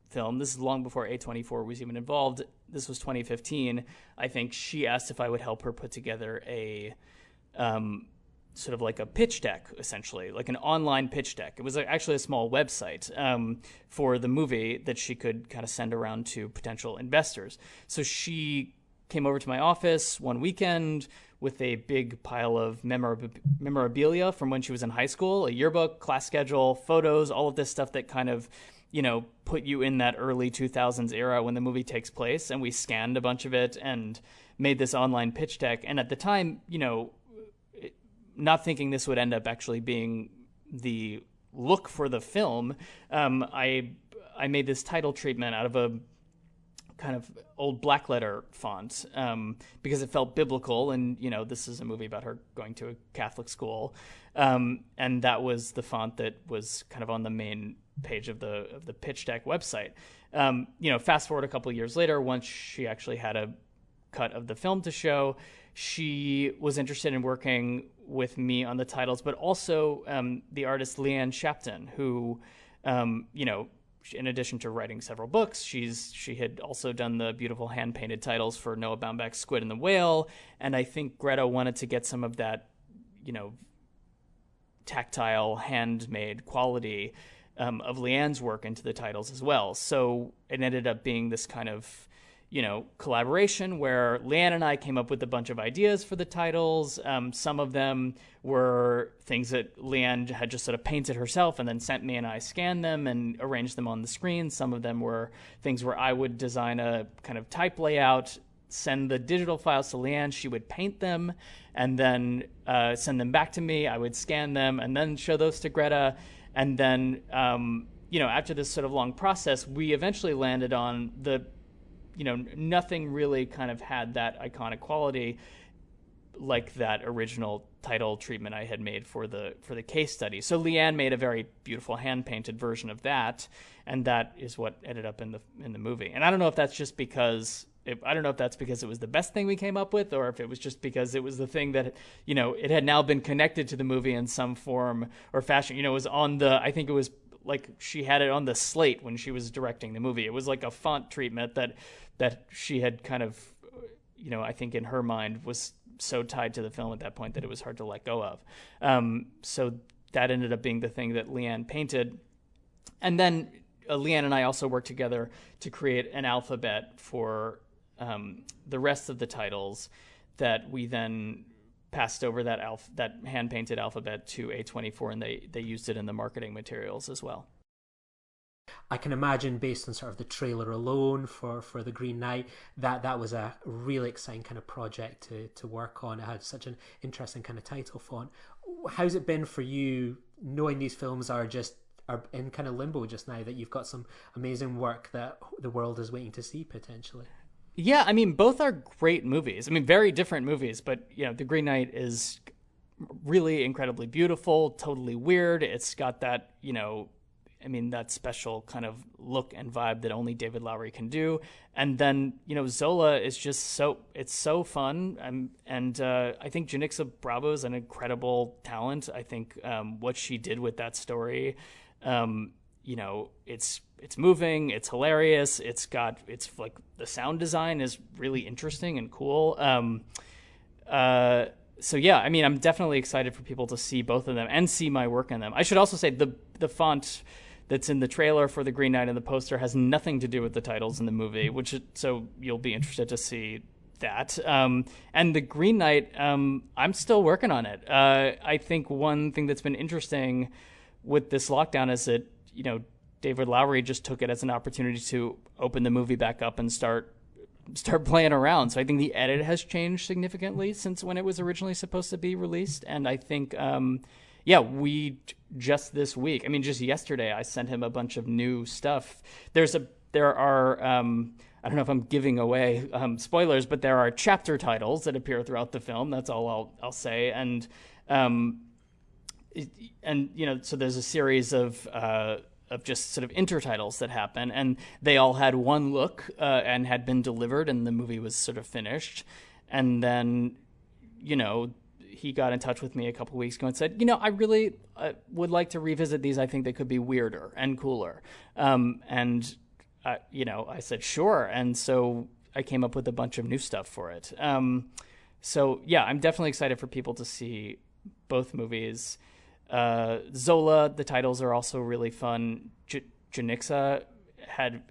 S6: film, this is long before A24 was even involved, this was 2015, I think she asked if I would help her put together a sort of like a pitch deck, essentially, like an online pitch deck. It was actually a small website for the movie that she could kind of send around to potential investors. So she came over to my office one weekend with a big pile of memorabilia from when she was in high school, a yearbook, class schedule, photos, all of this stuff that kind of, put you in that early 2000s era when the movie takes place. And we scanned a bunch of it and made this online pitch deck. And at the time, not thinking this would end up actually being the look for the film, I made this title treatment out of a kind of old blackletter font because it felt biblical, and this is a movie about her going to a Catholic school, and that was the font that was kind of on the main page of the pitch deck website. Fast forward a couple of years later, once she actually had a cut of the film to show, she was interested in working with me on the titles, but also the artist Leanne Shapton, who, in addition to writing several books, she had also done the beautiful hand-painted titles for Noah Baumbach's Squid and the Whale, and I think Greta wanted to get some of that, tactile, handmade quality of Leanne's work into the titles as well. So it ended up being this kind of collaboration where Leanne and I came up with a bunch of ideas for the titles. Some of them were things that Leanne had just sort of painted herself and then sent me, and I scanned them and arranged them on the screen. Some of them were things where I would design a kind of type layout, send the digital files to Leanne, she would paint them, and then send them back to me. I would scan them and then show those to Greta. And then, after this sort of long process, we eventually landed on nothing really kind of had that iconic quality like that original title treatment I had made for the case study. So Leanne made a very beautiful hand-painted version of that, and that is what ended up in the movie. And I don't know if that's just because it was the best thing we came up with, or if it was just because it was the thing that it had now been connected to the movie in some form or fashion. It was on I think it was like she had it on the slate when she was directing the movie. It was like a font treatment that she had kind of, I think in her mind was so tied to the film at that point that it was hard to let go of. So that ended up being the thing that Leanne painted. And then Leanne and I also worked together to create an alphabet for the rest of the titles that we then passed over that hand-painted alphabet to A24, and they used it in the marketing materials as well.
S3: I can imagine, based on sort of the trailer alone for The Green Knight, that was a really exciting kind of project to work on. It had such an interesting kind of title font. How's it been for you, knowing these films are in kind of limbo just now, that you've got some amazing work that the world is waiting to see potentially?
S6: Yeah, I mean, both are great movies. I mean, very different movies, but The Green Knight is really incredibly beautiful, totally weird. It's got that, I mean, that special kind of look and vibe that only David Lowery can do. And then, Zola is just it's so fun. And I think Janixa Bravo is an incredible talent. I think what she did with that story, it's moving, it's hilarious. It's like the sound design is really interesting and cool. So yeah, I mean, I'm definitely excited for people to see both of them and see my work in them. I should also say the font that's in the trailer for The Green Knight and the poster has nothing to do with the titles in the movie, so you'll be interested to see that. And The Green Knight, I'm still working on it. I think one thing that's been interesting with this lockdown is that, David Lowery just took it as an opportunity to open the movie back up and start playing around. So I think the edit has changed significantly since when it was originally supposed to be released. And I think, we just this week, just yesterday, I sent him a bunch of new stuff. There are, I don't know if I'm giving away spoilers, but there are chapter titles that appear throughout the film. That's all I'll say. And so there's a series of just sort of intertitles that happen, and they all had one look and had been delivered, and the movie was sort of finished. And then, he got in touch with me a couple weeks ago and said, I really would like to revisit these. I think they could be weirder and cooler. I said, sure. And so I came up with a bunch of new stuff for it. So yeah, I'm definitely excited for people to see both movies. Zola, the titles are also really fun. Janixa had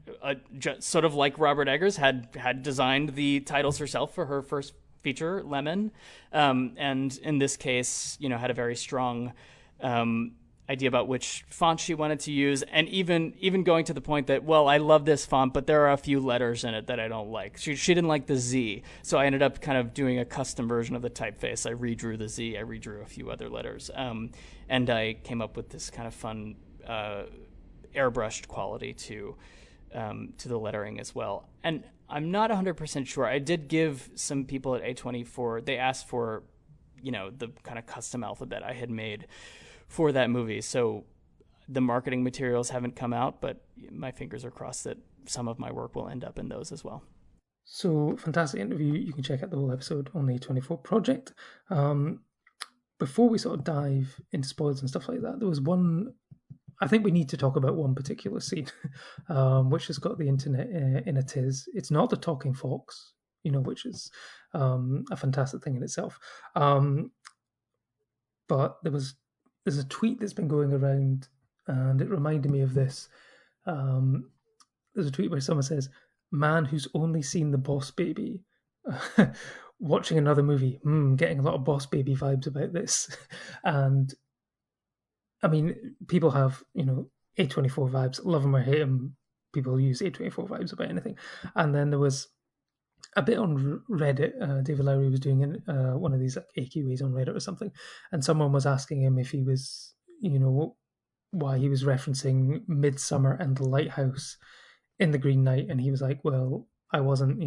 S6: sort of like Robert Eggers had designed the titles herself for her first feature, Lemon, and in this case, had a very strong idea about which font she wanted to use, and even going to the point that, well, I love this font, but there are a few letters in it that I don't like. She didn't like the Z, so I ended up kind of doing a custom version of the typeface. I redrew the Z, I redrew a few other letters, and I came up with this kind of fun airbrushed quality to the lettering as well. And I'm not 100% sure. I did give some people at A24, they asked for, the kind of custom alphabet I had made for that movie. So the marketing materials haven't come out, but my fingers are crossed that some of my work will end up in those as well.
S2: So, fantastic interview. You can check out the whole episode on the A24 project. Before we sort of dive into spoilers and stuff like that, there was one, I think we need to talk about one particular scene, which has got the internet in a tiz. It's not the talking fox, which is a fantastic thing in itself. But there's a tweet that's been going around, and it reminded me of this. There's a tweet where someone says, "Man who's only seen The Boss Baby, watching another movie, getting a lot of Boss Baby vibes about this." And people have, A24 vibes, love them or hate them. People use A24 vibes about anything. And then there was a bit on Reddit. David Lowery was doing one of these like AQAs on Reddit or something, and someone was asking him if he was, why he was referencing Midsummer and The Lighthouse in The Green Knight, and he was like, well, I wasn't,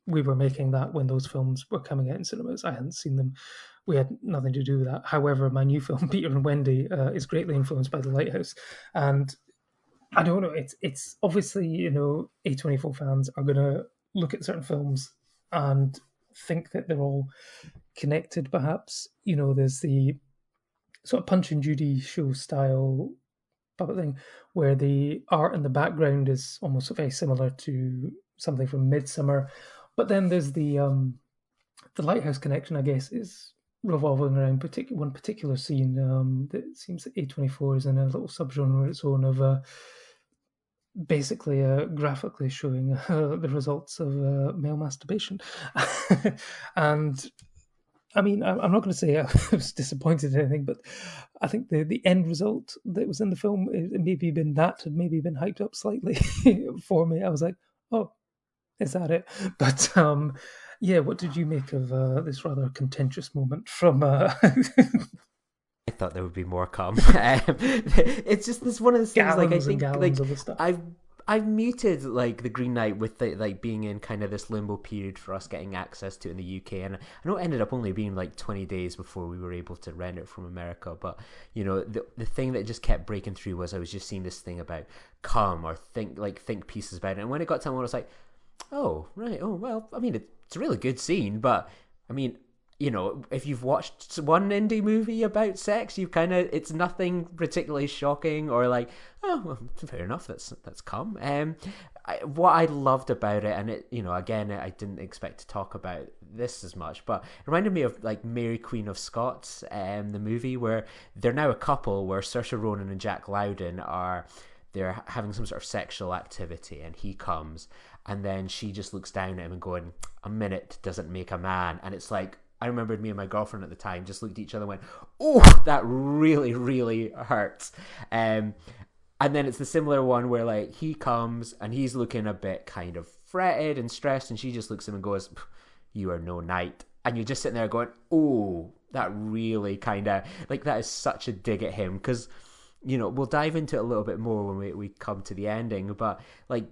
S2: we were making that when those films were coming out in cinemas. I hadn't seen them. We had nothing to do with that. However, my new film, Peter and Wendy, is greatly influenced by The Lighthouse. And I don't know, it's obviously, A24 fans are going to look at certain films and think that they're all connected, perhaps. There's the sort of Punch and Judy show style puppet thing where the art in the background is almost very similar to something from Midsummer. But then there's the Lighthouse connection, I guess, is revolving around one particular scene that seems that A24 is in a little subgenre of its own of basically graphically showing the results of male masturbation. And I'm not going to say I was disappointed in anything, but I think the end result that was in the film, it had maybe been hyped up slightly for me. I was like, oh, is that it? But what did you make of this rather contentious moment from
S3: I thought there would be more come. It's just this one of those things. Like I think, like I've muted like the Green Knight with the, like being in kind of this limbo period for us getting access to it in the UK, and I know it ended up only being like 20 days before we were able to rent it from America. But you know, the thing that just kept breaking through was I was just seeing this thing about come or think pieces about it, and when it got to one, I was like, oh right, oh well, I mean it's a really good scene, but I mean, you know, if you've watched one indie movie about sex, you kind of, it's nothing particularly shocking or like, oh, well, fair enough, that's come. What I loved about it, and it, you know, again, I didn't expect to talk about this as much, but it reminded me of like Mary Queen of Scots, the movie where they're now a couple, where Saoirse Ronan and Jack Lowden are, they're having some sort of sexual activity, and he comes, and then she just looks down at him and going, a minute doesn't make a man, and it's like, I remembered me and my girlfriend at the time just looked at each other and went, oh, that really, really hurts. And then it's the similar one where like he comes and he's looking a bit kind of fretted and stressed, and she just looks at him and goes, you are no knight. And you're just sitting there going, oh, that really kind of, like, that is such a dig at him. Because, you know, we'll dive into it a little bit more when we come to the ending, but like,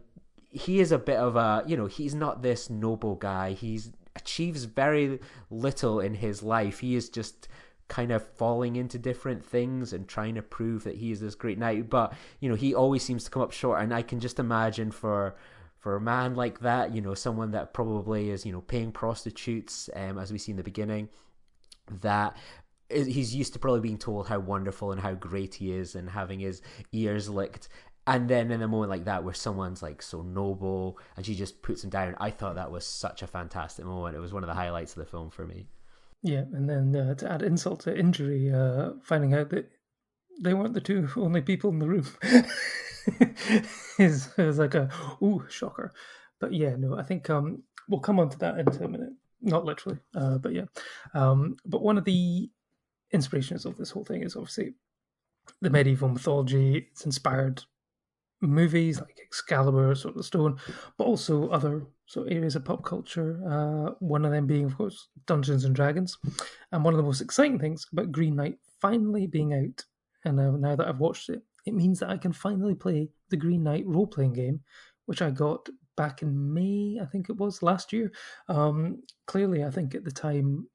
S3: he is a bit of a, you know, he's not this noble guy. He's achieves very little in his life. He is just kind of falling into different things and trying to prove that he is this great knight, but you know, he always seems to come up short. And I can just imagine for a man like that, you know, someone that probably is, you know, paying prostitutes, as we see in the beginning, that he's used to probably being told how wonderful and how great he is and having his ears licked. And then in a moment like that where someone's like so noble and she just puts him down, I thought that was such a fantastic moment. It was one of the highlights of the film for me.
S2: Yeah, and then to add insult to injury, finding out that they weren't the two only people in the room is like a, ooh, shocker. But yeah, no, I think we'll come on to that in a minute. Not literally, but yeah. But one of the inspirations of this whole thing is obviously the medieval mythology. It's inspired movies like Excalibur, Sword of the Stone, but also other sort of areas of pop culture. One of them being, of course, Dungeons and Dragons. And one of the most exciting things about Green Knight finally being out, and now that I've watched it, it means that I can finally play the Green Knight role-playing game, which I got back in May, I think it was, last year. Clearly, I think at the time,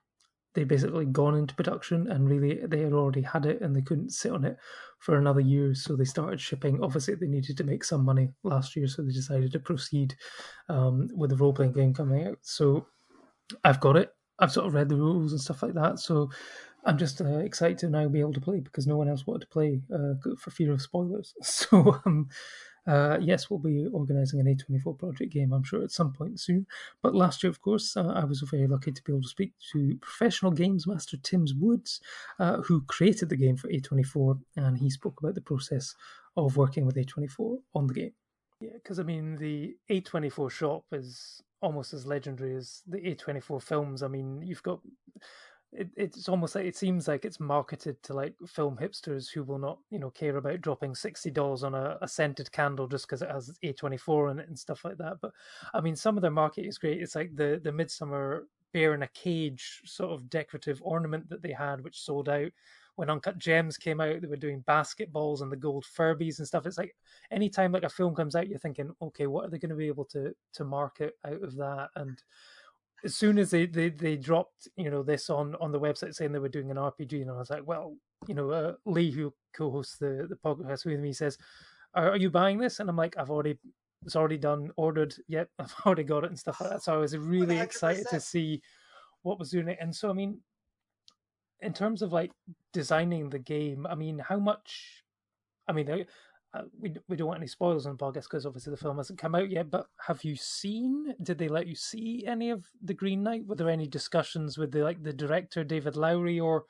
S2: they'd basically gone into production and really they had already had it and they couldn't sit on it for another year, so they started shipping. Obviously they needed to make some money last year, so they decided to proceed with the role-playing game coming out. So I've got it, I've sort of read the rules and stuff like that, so I'm just excited to now be able to play, because no one else wanted to play for fear of spoilers. So yes, we'll be organising an A24 project game, I'm sure, at some point soon. But last year, of course, I was very lucky to be able to speak to professional games master Timm Woods, who created the game for A24, and he spoke about the process of working with A24 on the game. Yeah, because I mean, the A24 shop is almost as legendary as the A24 films. I mean, you've got... It's almost like, it seems like it's marketed to like film hipsters who will not, you know, care about dropping $60 on a scented candle just because it has A24 in it and stuff like that. But I mean, some of their marketing is great. It's like the Midsummer Bear in a Cage sort of decorative ornament that they had, which sold out. When Uncut Gems came out, they were doing basketballs and the gold Furbies and stuff. It's like anytime like a film comes out, you're thinking, okay, what are they going to be able to market out of that? And as soon as they dropped, you know, this on the website saying they were doing an RPG, and I was like, well, you know, Lee, who co-hosts the podcast with me, says, are you buying this? And I'm like, it's already done, ordered. Yep, I've already got it and stuff like that. So I was really 100%. Excited to see what was doing it. And so, I mean, in terms of like designing the game, I mean, how much, I mean, we don't want any spoilers on the podcast because obviously the film hasn't come out yet, but did they let you see any of the Green Knight? Were there any discussions with the director David Lowery, or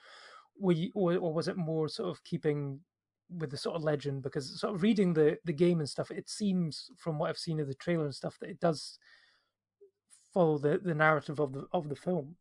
S2: was it more sort of keeping with the sort of legend? Because sort of reading the game and stuff, it seems from what I've seen of the trailer and stuff that it does follow the narrative of the film.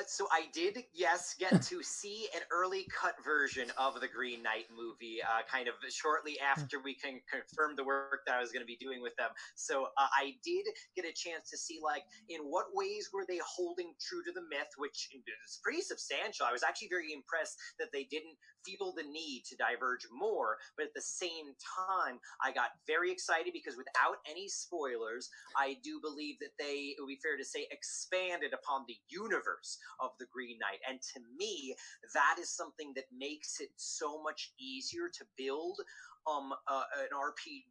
S7: So I did, yes, get to see an early cut version of the Green Knight movie, kind of shortly after we can confirm the work that I was going to be doing with them. So I did get a chance to see, like, in what ways were they holding true to the myth, which is pretty substantial. I was actually very impressed that they didn't feel the need to diverge more, but at the same time, I got very excited because without any spoilers, I do believe that they, it would be fair to say, expanded upon the universe of the Green Knight. And to me, that is something that makes it so much easier to build an RPG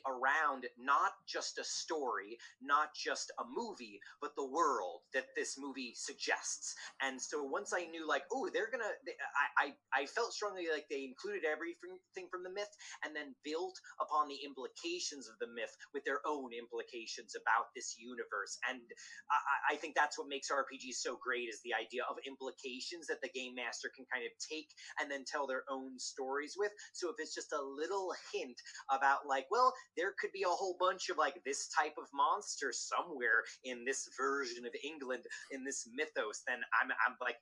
S7: around not just a story, not just a movie, but the world that this movie suggests. And so once I knew, like, oh, I felt strongly like they included everything from the myth and then built upon the implications of the myth with their own implications about this universe. And I think that's what makes RPGs so great, is the idea of implications that the game master can kind of take and then tell their own stories with. So if it's just a little hint about, like, well, there could be a whole bunch of, like, this type of monster somewhere in this version of England, in this mythos, then I'm like,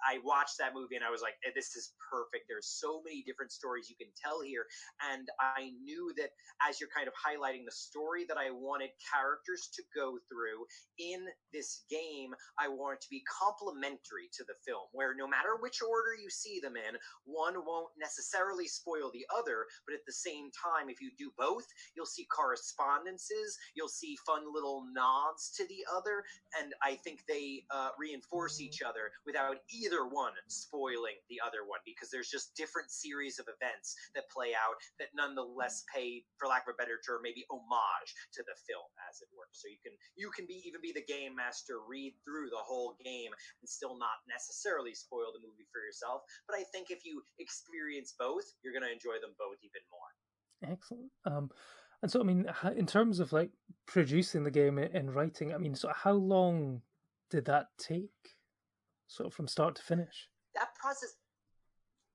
S7: I watched that movie and I was like, this is perfect. There's so many different stories you can tell here. And I knew that as you're kind of highlighting the story that I wanted characters to go through in this game, I want it to be complementary to the film, where no matter which order you see them in, one won't necessarily spoil the other, but at the same time, if you do both, you'll see correspondences, you'll see fun little nods to the other, and I think they reinforce each other without either one spoiling the other one, because there's just different series of events that play out that nonetheless pay, for lack of a better term, maybe homage to the film, as it were. So you can even be the game master, read through the whole game and still not necessarily spoil the movie for yourself. But I think if you experience both, you're going to enjoy them both even more.
S2: Excellent. And so, I mean, in terms of like producing the game and writing, I mean, so how long did that take, sort of from start to finish?
S7: That process.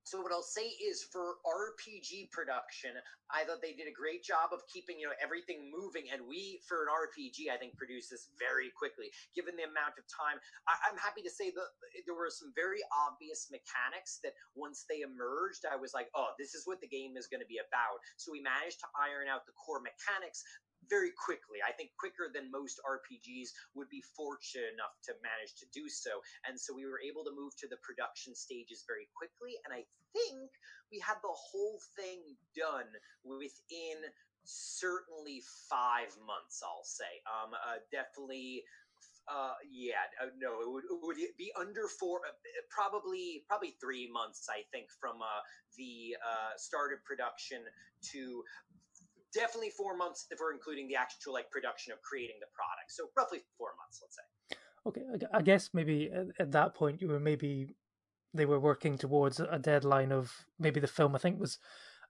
S7: So what I'll say is, for RPG production, I thought they did a great job of keeping, everything moving. And we, for an RPG, I think, produced this very quickly, given the amount of time. I'm happy to say that there were some very obvious mechanics that once they emerged, I was like, oh, this is what the game is going to be about. So we managed to iron out the core mechanics very quickly. I think quicker than most RPGs would be fortunate enough to manage to do so. And so we were able to move to the production stages very quickly. And I think we had the whole thing done within certainly 5 months, I'll say. Definitely. No, it would be under 4, probably 3 months, I think, from the start of production to definitely 4 months if we're including the actual production of creating the product. So roughly 4 months, let's say.
S2: Okay, I guess maybe at that point they were working towards a deadline of maybe the film, I think, was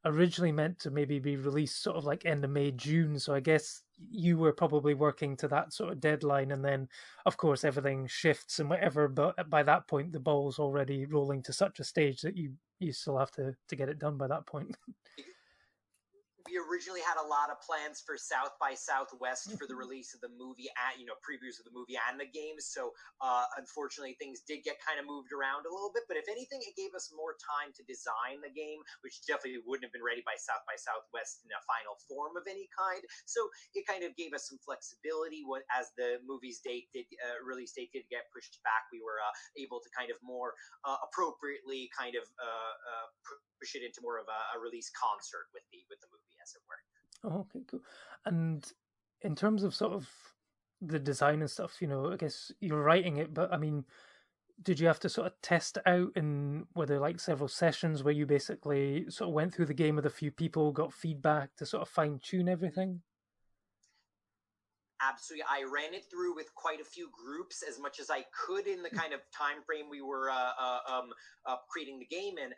S2: originally meant to maybe be released sort of like end of May, June. So I guess you were probably working to that sort of deadline, and then of course everything shifts and whatever. But by that point, the ball's already rolling to such a stage that you still have to get it done by that point.
S7: We originally had a lot of plans for South by Southwest for the release of the movie, and previews of the movie and the game. So unfortunately, things did get kind of moved around a little bit. But if anything, it gave us more time to design the game, which definitely wouldn't have been ready by Southwest in a final form of any kind. So it kind of gave us some flexibility. As the movie's release date did get pushed back, we were able to kind of more appropriately kind of push it into more of a release concert with the movie, as it were.
S2: Oh, okay, cool. And in terms of sort of the design and stuff, I guess you're writing it, but I mean, did you have to sort of test it out, and were there like several sessions where you basically sort of went through the game with a few people, got feedback to sort of fine tune everything?
S7: Absolutely. I ran it through with quite a few groups as much as I could in the kind of time frame we were creating the game in.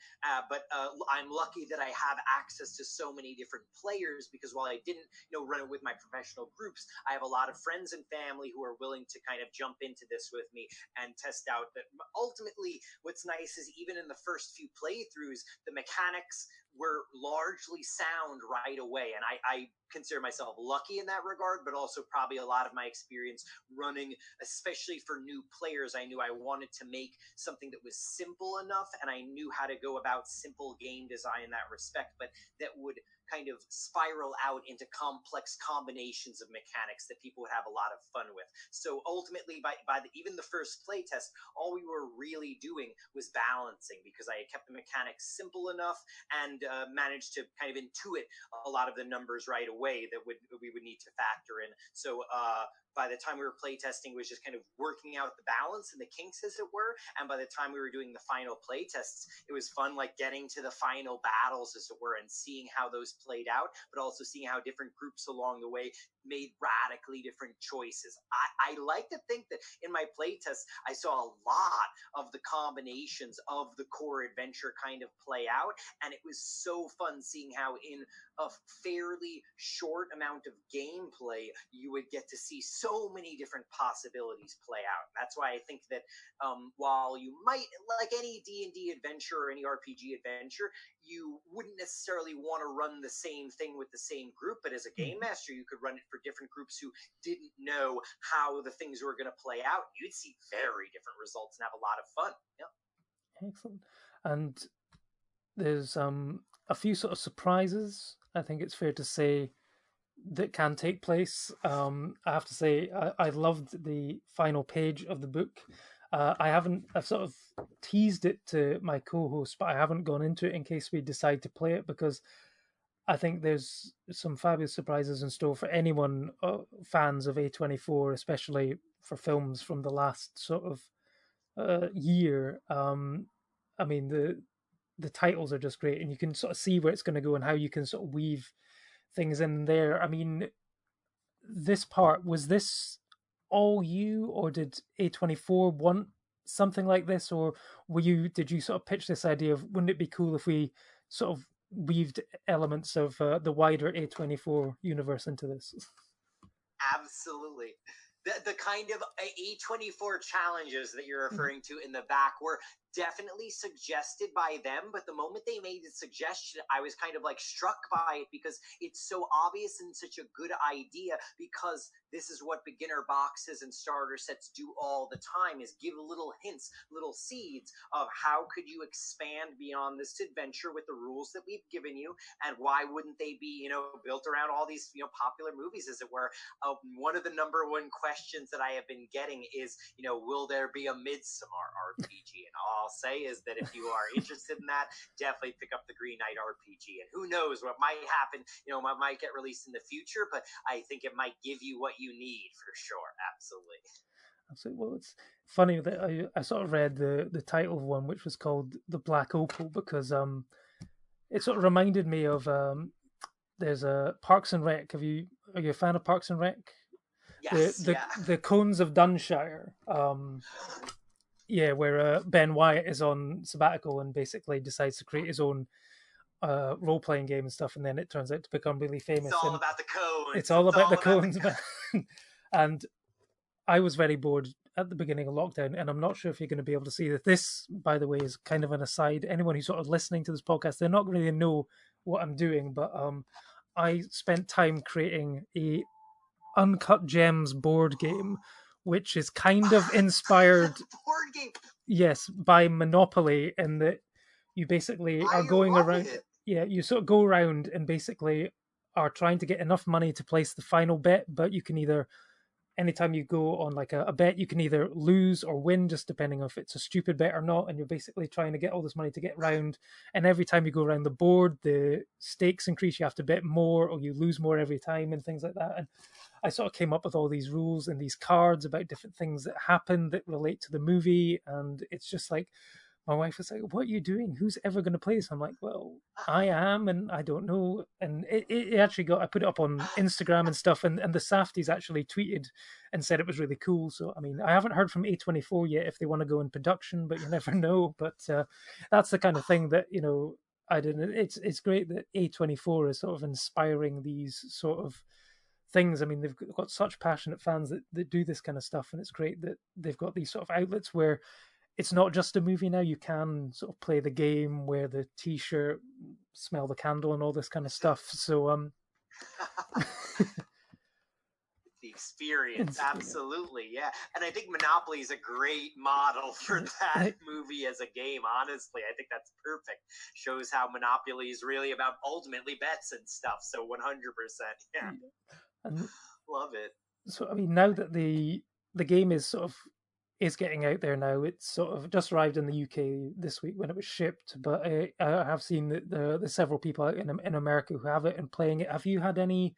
S7: But I'm lucky that I have access to so many different players, because while I didn't run it with my professional groups, I have a lot of friends and family who are willing to kind of jump into this with me and test out. That ultimately, what's nice is even in the first few playthroughs, the mechanics were largely sound right away. And I consider myself lucky in that regard, but also probably a lot of my experience running, especially for new players. I knew I wanted to make something that was simple enough, and I knew how to go about simple game design in that respect, but that would kind of spiral out into complex combinations of mechanics that people would have a lot of fun with. So ultimately, even the first playtest, all we were really doing was balancing, because I had kept the mechanics simple enough and managed to kind of intuit a lot of the numbers right away that we would need to factor in. So by the time we were playtesting, it was just kind of working out the balance and the kinks, as it were. And by the time we were doing the final playtests, it was fun, like getting to the final battles, as it were, and seeing how those played out, but also seeing how different groups along the way made radically different choices. I like to think that in my playtests, I saw a lot of the combinations of the core adventure kind of play out, and it was so fun seeing how in a fairly short amount of gameplay, you would get to see so many different possibilities play out. That's why I think that while you might, like any D&D adventure or any RPG adventure, you wouldn't necessarily want to run the same thing with the same group, but as a game master, you could run it for different groups who didn't know how the things were going to play out. You'd see very different results and have a lot of fun. Yeah.
S2: Excellent. And there's a few sort of surprises, I think it's fair to say, that can take place. I have to say, I loved the final page of the book. I've sort of teased it to my co-host, but I haven't gone into it in case we decide to play it, because I think there's some fabulous surprises in store for anyone, fans of A24, especially for films from the last sort of year. I mean, the titles are just great, and you can sort of see where it's going to go and how you can sort of weave things in there. I mean, this part, was this all you, or did A24 want something like this, or did you sort of pitch this idea of, wouldn't it be cool if we sort of weaved elements of the wider A24 universe into this?
S7: Absolutely. The kind of A24 challenges that you're referring to in the back were definitely suggested by them, but the moment they made the suggestion, I was kind of like struck by it, because it's so obvious and such a good idea, because this is what beginner boxes and starter sets do all the time, is give little hints, little seeds of how could you expand beyond this adventure with the rules that we've given you, and why wouldn't they be, built around all these, popular movies, as it were. One of the number one questions that I have been getting is, will there be a Midsommar RPG? And all I'll say is that if you are interested in that, definitely pick up the Green Knight RPG. And who knows what might happen, might get released in the future, but I think it might give you what you need for sure. Absolutely.
S2: Absolutely. Well, it's funny that I sort of read the title of one, which was called The Black Opal, because it sort of reminded me of there's a Parks and Rec. Are you a fan of Parks and Rec?
S7: Yes.
S2: The Cones of Dunshire. Where Ben Wyatt is on sabbatical and basically decides to create his own role-playing game and stuff, and then it turns out to become really famous.
S7: It's all about the cones.
S2: It's all about the cones. And I was very bored at the beginning of lockdown, and I'm not sure if you're going to be able to see that. This, by the way, is kind of an aside. Anyone who's sort of listening to this podcast, they're not really know what I'm doing, but I spent time creating a Uncut Gems board game, which is kind of inspired
S7: board game.
S2: Yes, by Monopoly, in that you basically are going around. Yeah, you sort of go around and basically are trying to get enough money to place the final bet, but you can either, anytime you go on like a bet, you can either lose or win, just depending on if it's a stupid bet or not, and you're basically trying to get all this money to get round, and every time you go around the board, the stakes increase, you have to bet more, or you lose more every time, and things like that. And I sort of came up with all these rules and these cards about different things that happen that relate to the movie, and it's just like, my wife was like, what are you doing? Who's ever going to play this? I'm like, well, I am, and I don't know. And it actually I put it up on Instagram and stuff, and the Safties actually tweeted and said it was really cool. So, I mean, I haven't heard from A24 yet if they want to go in production, but you never know. But that's the kind of thing that, I didn't. It's great that A24 is sort of inspiring these sort of things. I mean, they've got such passionate fans that do this kind of stuff, and it's great that they've got these sort of outlets where it's not just a movie now. You can sort of play the game, wear the T-shirt, smell the candle, and all this kind of stuff. So
S7: The experience, absolutely, yeah. And I think Monopoly is a great model for that movie as a game. Honestly, I think that's perfect. Shows how Monopoly is really about ultimately bets and stuff. So 100%, yeah.
S2: And
S7: love it.
S2: so I mean, now that the game is getting out there now, it's sort of just arrived in the UK this week when it was shipped. But I have seen that the several people out in America who have it and playing it. Have you had any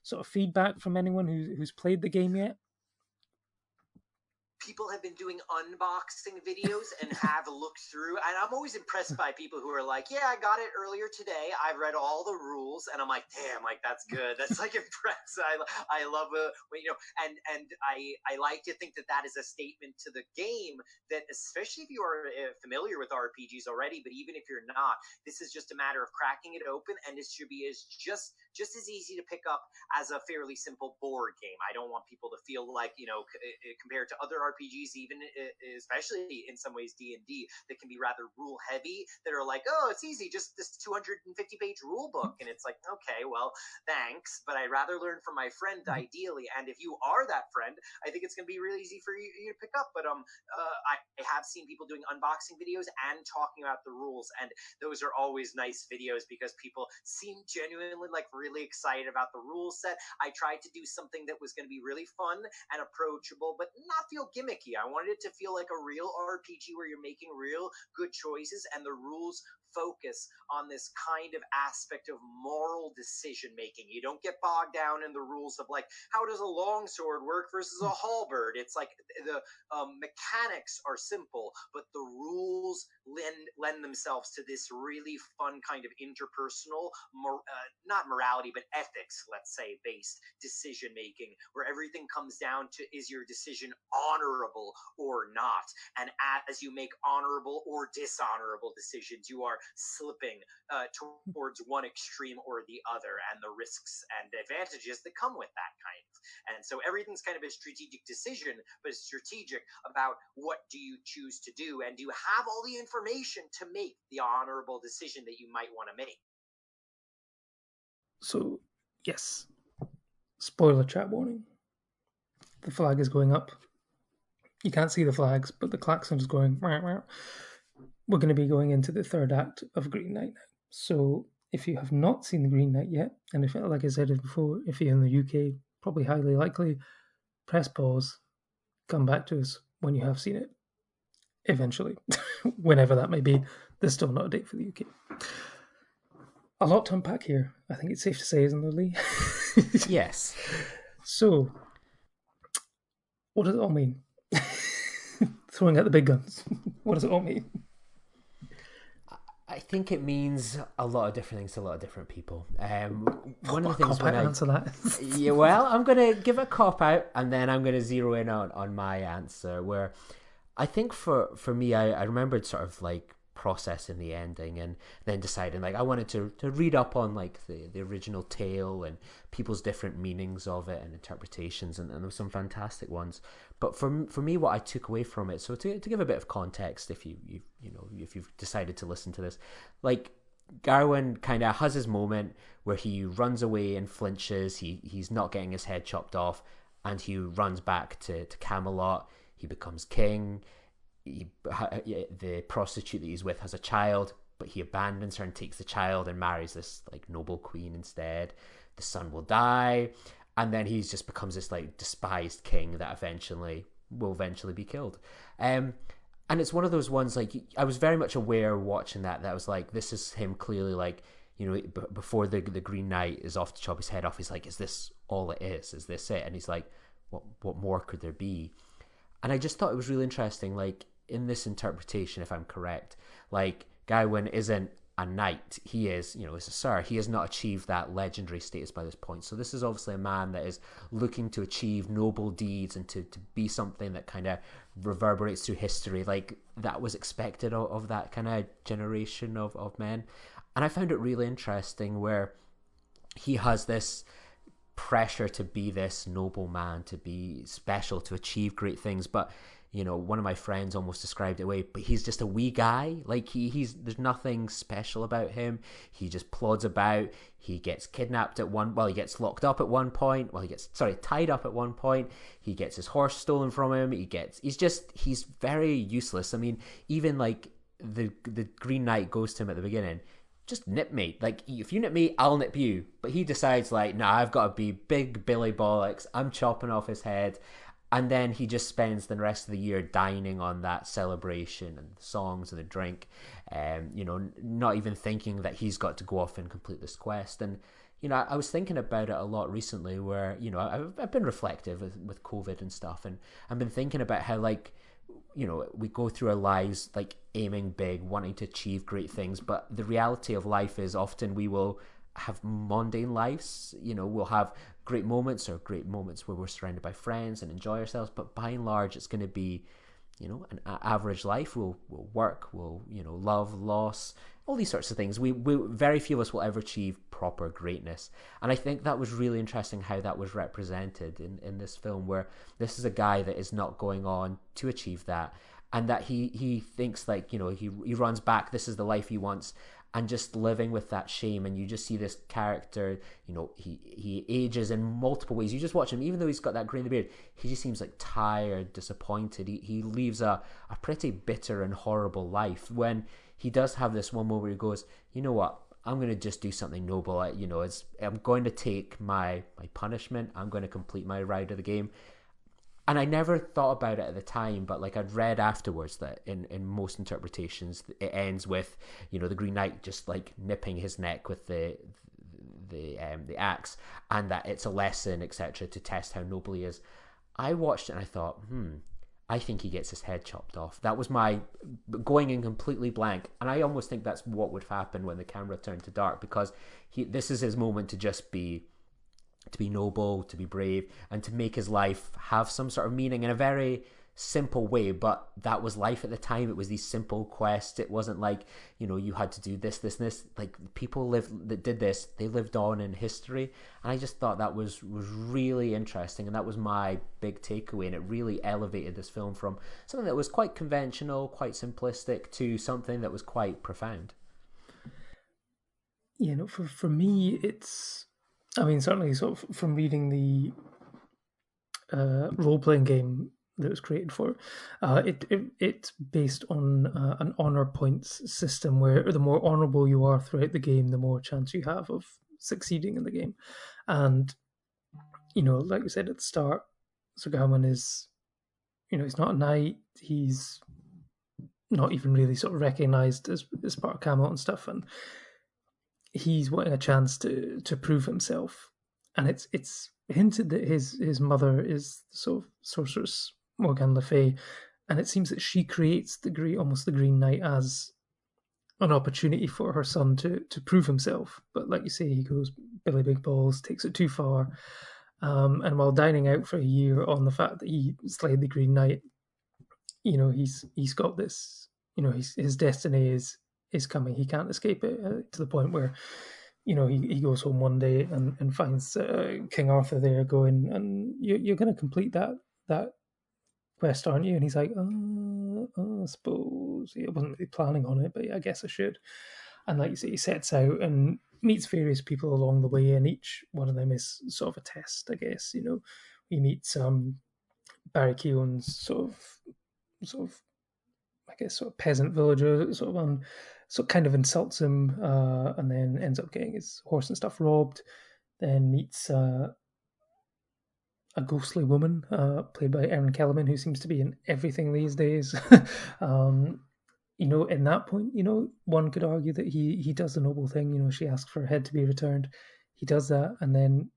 S2: sort of feedback from anyone who's played the game yet?
S7: People have been doing unboxing videos and have looked through, and I'm always impressed by people who are like, yeah, I got it earlier today, I've read all the rules, and I'm like, damn, like that's good, that's like impressive. I love and I like to think that is a statement to the game, that especially if you are familiar with RPGs already, but even if you're not, this is just a matter of cracking it open, and this should be just as easy to pick up as a fairly simple board game. I don't want people to feel like, compared to other RPGs, even especially in some ways D&D, that can be rather rule heavy, that are like, oh, it's easy, just this 250-page rule book, and it's like, okay, well, thanks, but I'd rather learn from my friend, ideally, and if you are that friend, I think it's going to be really easy for you to pick up. But I have seen people doing unboxing videos and talking about the rules, and those are always nice videos because people seem genuinely like really excited about the rule set. I tried to do something that was going to be really fun and approachable, but not feel gimmicky. I wanted it to feel like a real RPG where you're making real good choices, and the rules focus on this kind of aspect of moral decision making. You don't get bogged down in the rules of like, how does a longsword work versus a halberd? It's like the mechanics are simple, but the rules lend themselves to this really fun kind of interpersonal, not morality, but ethics, let's say, based decision making, where everything comes down to, is your decision honorable or not? And as you make honorable or dishonorable decisions, you are slipping towards one extreme or the other, and the risks and advantages that come with that kind of. And so everything's kind of a strategic decision, but it's strategic about what do you choose to do, and do you have all the information to make the honorable decision that you might want to make.
S2: So, yes, spoiler chat warning. The flag is going up. You can't see the flags, but the klaxon is going. Wah, wah. We're going to be going into the third act of Green Knight now. So if you have not seen the Green Knight yet, and if, like I said before, if you're in the UK, probably highly likely, press pause, come back to us when you have seen it. Eventually, whenever that may be. There's still not a date for the UK. A lot to unpack here, I think it's safe to say, isn't there, Lee?
S3: Yes.
S2: So, what does it all mean? Throwing out the big guns. What does it all mean?
S3: I think it means a lot of different things to a lot of different people. One of the things when I
S2: answer that.
S3: Yeah, well, I'm gonna give a cop out, and then I'm gonna zero in on my answer. Where I think for me, I remembered sort of like processing the ending and then deciding like I wanted to read up on like the original tale and people's different meanings of it and interpretations, and there were some fantastic ones. But for me, what I took away from it, so to give a bit of context, if you've decided to listen to this, like Gawain kind of has his moment where he runs away and flinches, he's not getting his head chopped off, and he runs back to Camelot. He becomes king. The prostitute that he's with has a child, but he abandons her and takes the child and marries this like noble queen instead. The son will die, and then he just becomes this like despised king that will eventually be killed. And it's one of those ones like I was very much aware watching that I was like, this is him clearly like, before the Green Knight is off to chop his head off, he's like, is this all it is? Is this it? And he's like, what more could there be? And I just thought it was really interesting, like, in this interpretation, if I'm correct, like, Gawain isn't a knight. He is, is a sir. He has not achieved that legendary status by this point. So this is obviously a man that is looking to achieve noble deeds and to be something that kind of reverberates through history. Like, that was expected of that kind of generation of men. And I found it really interesting where he has this pressure to be this noble man, to be special, to achieve great things, but one of my friends almost described it away, but he's just a wee guy. Like he's there's nothing special about him. He just plods about. He gets kidnapped he gets locked up at one point. Well, he gets tied up at one point. He gets his horse stolen from him. He's very useless. I mean, even like the Green Knight goes to him at the beginning, just nip me. Like, if you nip me, I'll nip you. But he decides, like, nah, I've got to be big Billy Bollocks. I'm chopping off his head. And then he just spends the rest of the year dining on that celebration and the songs and the drink, not even thinking that he's got to go off and complete this quest. And, I was thinking about it a lot recently where, I've been reflective with COVID and stuff. And I've been thinking about how, like, we go through our lives like aiming big, wanting to achieve great things, but the reality of life is often we will have mundane lives. We'll have great moments where we're surrounded by friends and enjoy ourselves, but by and large it's going to be an average life. We'll work, we'll love, loss, all these sorts of things. We very few of us will ever achieve proper greatness, and I think that was really interesting how that was represented in this film, where this is a guy that is not going on to achieve that, and that he thinks like he runs back, this is the life he wants, and just living with that shame. And you just see this character, he ages in multiple ways. You just watch him, even though he's got that gray in the beard, he just seems like tired, disappointed. He leaves a pretty bitter and horrible life, when he does have this one moment where he goes, you know what, I'm going to just do something noble. I'm going to take my punishment. I'm going to complete my ride of the game. And I never thought about it at the time, but like I'd read afterwards that in most interpretations it ends with the Green Knight just like nipping his neck with the axe, and that it's a lesson, etc., to test how noble he is. I watched it and I thought, I think he gets his head chopped off. That was my going in completely blank, and I almost think that's what would happen when the camera turned to dark, because this is his moment to just be noble, to be brave, and to make his life have some sort of meaning in a very simple way. But that was life at the time. It was these simple quests. It wasn't like you had to do this. Like, people that did this, they lived on in history. And I just thought that was really interesting, and that was my big takeaway. And it really elevated this film from something that was quite conventional, quite simplistic, to something that was quite profound.
S2: For me, it's, I mean, certainly sort of from reading the role-playing game that it was created for, it's based on an honor points system, where the more honorable you are throughout the game, the more chance you have of succeeding in the game. And like we said at the start, Sir Gawain is, he's not a knight. He's not even really sort of recognized as part of Camelot and stuff, and he's wanting a chance to prove himself. And it's hinted that his mother is sort of sorceress Morgane Le Fay, and it seems that she creates the Green Knight as an opportunity for her son to prove himself. But like you say, he goes Billy Big Balls, takes it too far, and while dining out for a year on the fact that he slayed the Green Knight, he's got this, his destiny is coming. He can't escape it, to the point where he goes home one day and finds King Arthur there going, and you're going to complete that quest, aren't you? And he's like, I suppose. I wasn't really planning on it, but yeah, I guess I should. And like you say, he sets out and meets various people along the way, and each one of them is sort of a test, I guess. He meets Barry Keown's sort of I guess sort of peasant villager, sort of kind of insults him, and then ends up getting his horse and stuff robbed. Then meets a ghostly woman, played by Erin Kellerman, who seems to be in everything these days. In that point, one could argue that he does the noble thing. She asks for her head to be returned. He does that, and then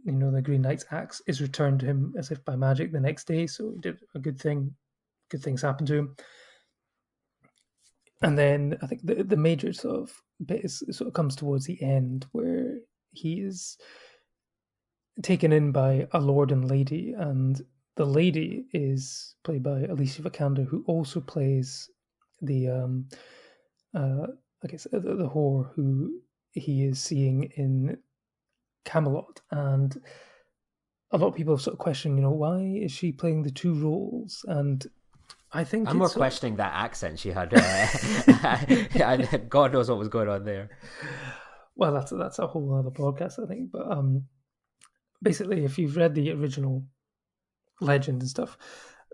S2: the Green Knight's axe is returned to him as if by magic the next day. So he did a good thing. Good things happen to him. And then I think the major sort of bit sort of comes towards the end, where he is taken in by a lord and lady, and the lady is played by Alicia Vikander, who also plays the I guess the whore who he is seeing in Camelot. And a lot of people have sort of questioned, why is she playing the two roles? And I think
S3: I'm more questioning that accent she had. God knows what was going on there.
S2: Well, that's a whole other podcast, I think. But basically, if you've read the original legend and stuff,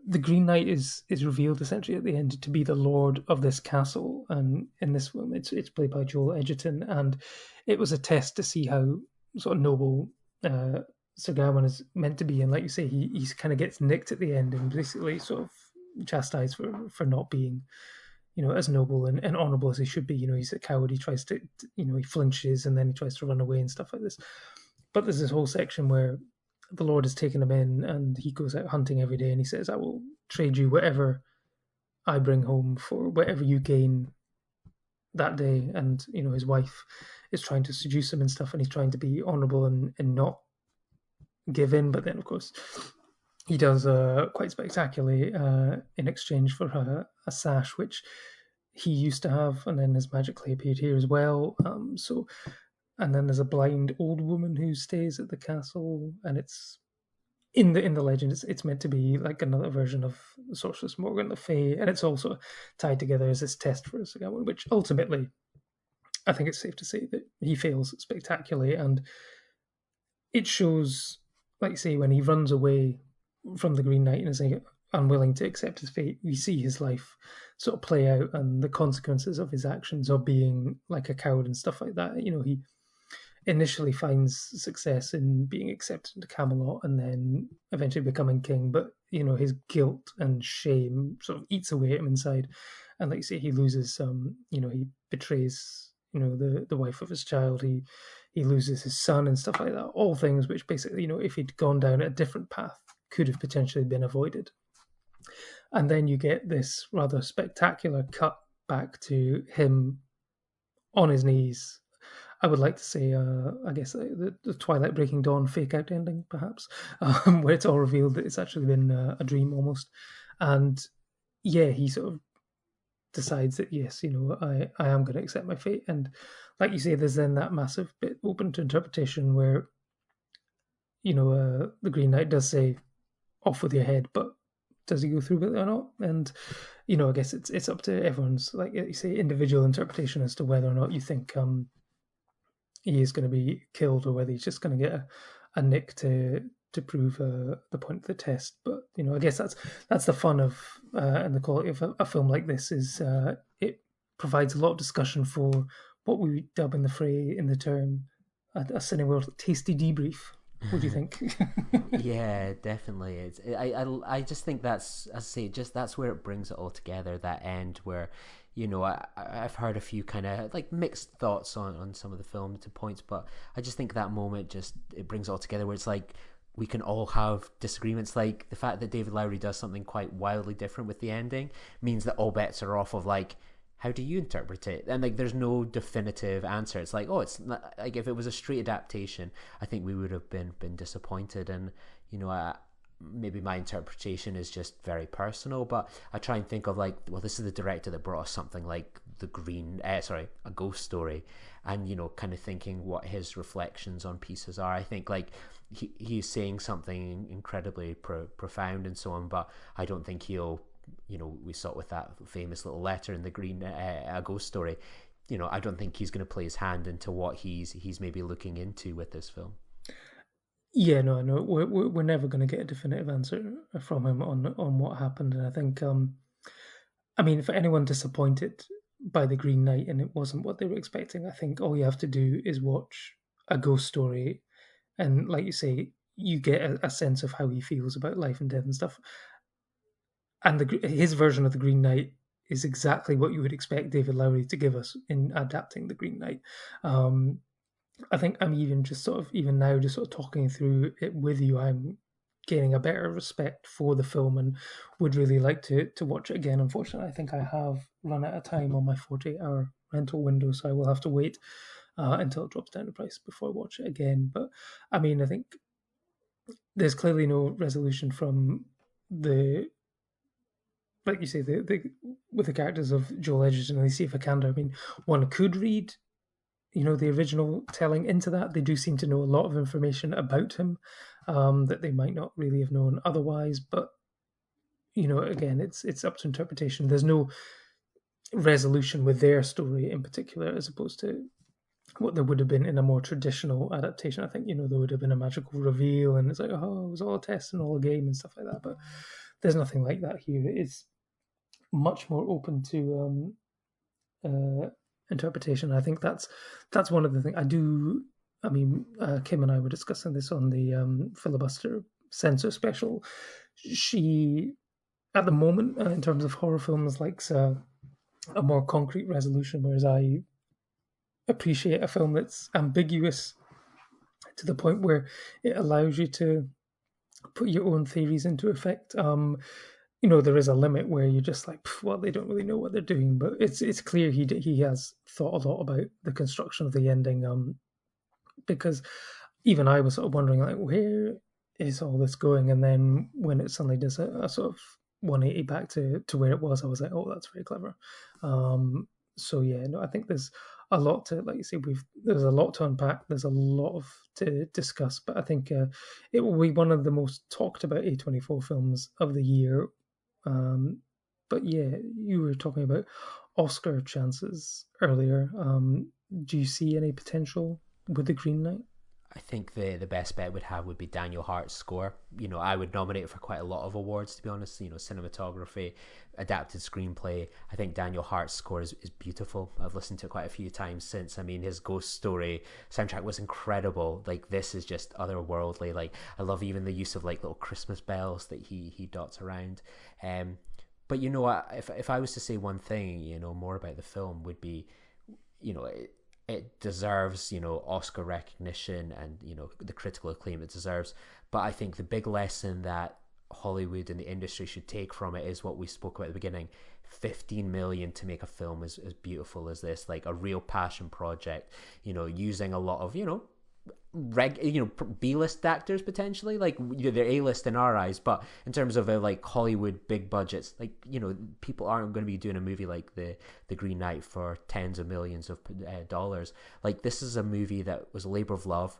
S2: the Green Knight is revealed essentially at the end to be the lord of this castle, and in this film, it's played by Joel Edgerton, and it was a test to see how sort of noble Sir Gawain is meant to be, and like you say, he kind of gets nicked at the end and basically sort of chastised for not being, as noble and honourable as he should be. He's a coward. He tries to, he flinches and then he tries to run away and stuff like this. But there's this whole section where the Lord has taken him in and he goes out hunting every day and he says, I will trade you whatever I bring home for whatever you gain that day. And, his wife is trying to seduce him and stuff, and he's trying to be honourable and not give in. But then, of course, he does quite spectacularly in exchange for a sash, which he used to have, and then has magically appeared here as well. And then there's a blind old woman who stays at the castle, and it's in the legend. It's meant to be like another version of Sorceress Morgan le Fay, and it's also tied together as this test for Sir Gawain, which ultimately, I think it's safe to say that he fails spectacularly, and it shows, like you say, when he runs away from the Green Knight and is unwilling to accept his fate, we see his life sort of play out and the consequences of his actions of being like a coward and stuff like that. He initially finds success in being accepted into Camelot and then eventually becoming king, but his guilt and shame sort of eats away at him inside, and like you say, he loses he betrays the wife of his child, he loses his son and stuff like that, all things which basically, if he'd gone down a different path, could have potentially been avoided. And then you get this rather spectacular cut back to him on his knees. I would like to say, I guess, the Twilight Breaking Dawn fake out ending, perhaps, where it's all revealed that it's actually been a dream almost. And yeah, he sort of decides that, yes, I am going to accept my fate. And like you say, there's then that massive bit open to interpretation where, the Green Knight does say, off with your head, but does he go through with it or not? And I guess it's up to everyone's, like you say, individual interpretation as to whether or not you think he is going to be killed or whether he's just going to get a nick to prove the point of the test. But I guess that's the fun of and the quality of a film like this is it provides a lot of discussion for what we dub in the fray in the term a cinema world tasty debrief. What do you think?
S3: Yeah, definitely. I just think that's, as I say, just that's where it brings it all together. That end where, I've heard a few kind of like mixed thoughts on some of the film to points, but I just think that moment it brings it all together where it's like we can all have disagreements. Like the fact that David Lowery does something quite wildly different with the ending means that all bets are off of like, how do you interpret it? And like, there's no definitive answer. It's like, oh, it's not, like if it was a straight adaptation, I think we would have been disappointed. And maybe my interpretation is just very personal, but I try and think of like, well, this is the director that brought us something like A Ghost Story, and kind of thinking what his reflections on pieces are. I think like he's saying something incredibly profound and so on, but I don't think he'll. We saw it with that famous little letter in the Green A Ghost Story. I don't think he's going to play his hand into what he's maybe looking into with this film.
S2: Yeah, no, we're never going to get a definitive answer from him on what happened, and I think, I mean, for anyone disappointed by the Green Knight and it wasn't what they were expecting, I think all you have to do is watch A Ghost Story, and like you say, you get a sense of how he feels about life and death and stuff. And his version of the Green Knight is exactly what you would expect David Lowery to give us in adapting the Green Knight. I think I'm even now talking through it with you, I'm gaining a better respect for the film and would really like to watch it again. Unfortunately, I think I have run out of time on my 48-hour rental window, so I will have to wait until it drops down in price before I watch it again. But I mean, I think there's clearly no resolution from like you say, with the characters of Joel Edgerton and Alicia Vikander. I mean, one could read the original telling into that. They do seem to know a lot of information about him that they might not really have known otherwise. But again, it's up to interpretation. There's no resolution with their story in particular, as opposed to what there would have been in a more traditional adaptation. I think there would have been a magical reveal, and it's like, oh, it was all a test and all a game and stuff like that. But there's nothing like that here. It's much more open to interpretation. I think that's one of the things I do. I mean, Kim and I were discussing this on the filibuster censor special. She, at the moment, in terms of horror films, likes a more concrete resolution, whereas I appreciate a film that's ambiguous to the point where it allows you to put your own theories into effect. There is a limit where you're just like, well, they don't really know what they're doing, but it's clear he has thought a lot about the construction of the ending. Because even I was sort of wondering, like, where is all this going? And then when it suddenly does a sort of 180 back to where it was, I was like, oh, that's very clever. So yeah, no, I think there's a lot to, like you say, there's a lot to unpack. There's a lot to discuss, but I think it will be one of the most talked about A24 films of the year. But yeah, you were talking about Oscar chances earlier. Do you see any potential with The Green Knight?
S3: I think the best bet would be Daniel Hart's score. I would nominate it for quite a lot of awards, to be honest. Cinematography, adapted screenplay. I think Daniel Hart's score is beautiful. I've listened to it quite a few times since. I mean, his Ghost Story soundtrack was incredible. Like, this is just otherworldly. Like, I love even the use of like little Christmas bells that he dots around. But if I was to say one thing, more about the film, would be, it deserves, Oscar recognition and, the critical acclaim it deserves. But I think the big lesson that Hollywood and the industry should take from it is what we spoke about at the beginning. 15 million to make a film as beautiful as this, like a real passion project, using a lot of, B-list actors potentially, like they're A-list in our eyes, but in terms of like Hollywood big budgets, like people aren't going to be doing a movie like the Green Knight for tens of millions of dollars. Like, this is a movie that was a labor of love.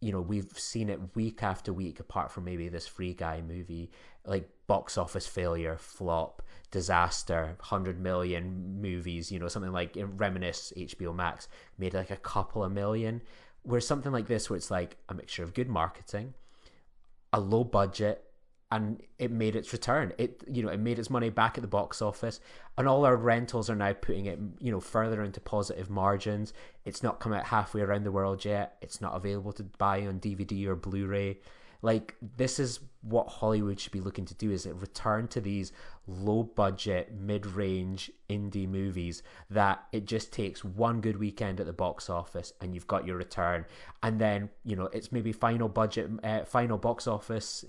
S3: We've seen it week after week, apart from maybe this Free Guy movie, like box office failure, flop, disaster, 100 million movies, something like Reminisce, HBO Max made like a couple of million. Where something like this, where it's like a mixture of good marketing, a low budget, and it made its return. It made its money back at the box office, and all our rentals are now putting it further into positive margins. It's not come out halfway around the world yet. It's not available to buy on DVD or Blu-ray. Like, this is what Hollywood should be looking to do, is it return to these low budget, mid-range indie movies that it just takes one good weekend at the box office and you've got your return. And then, it's maybe final budget, final box office,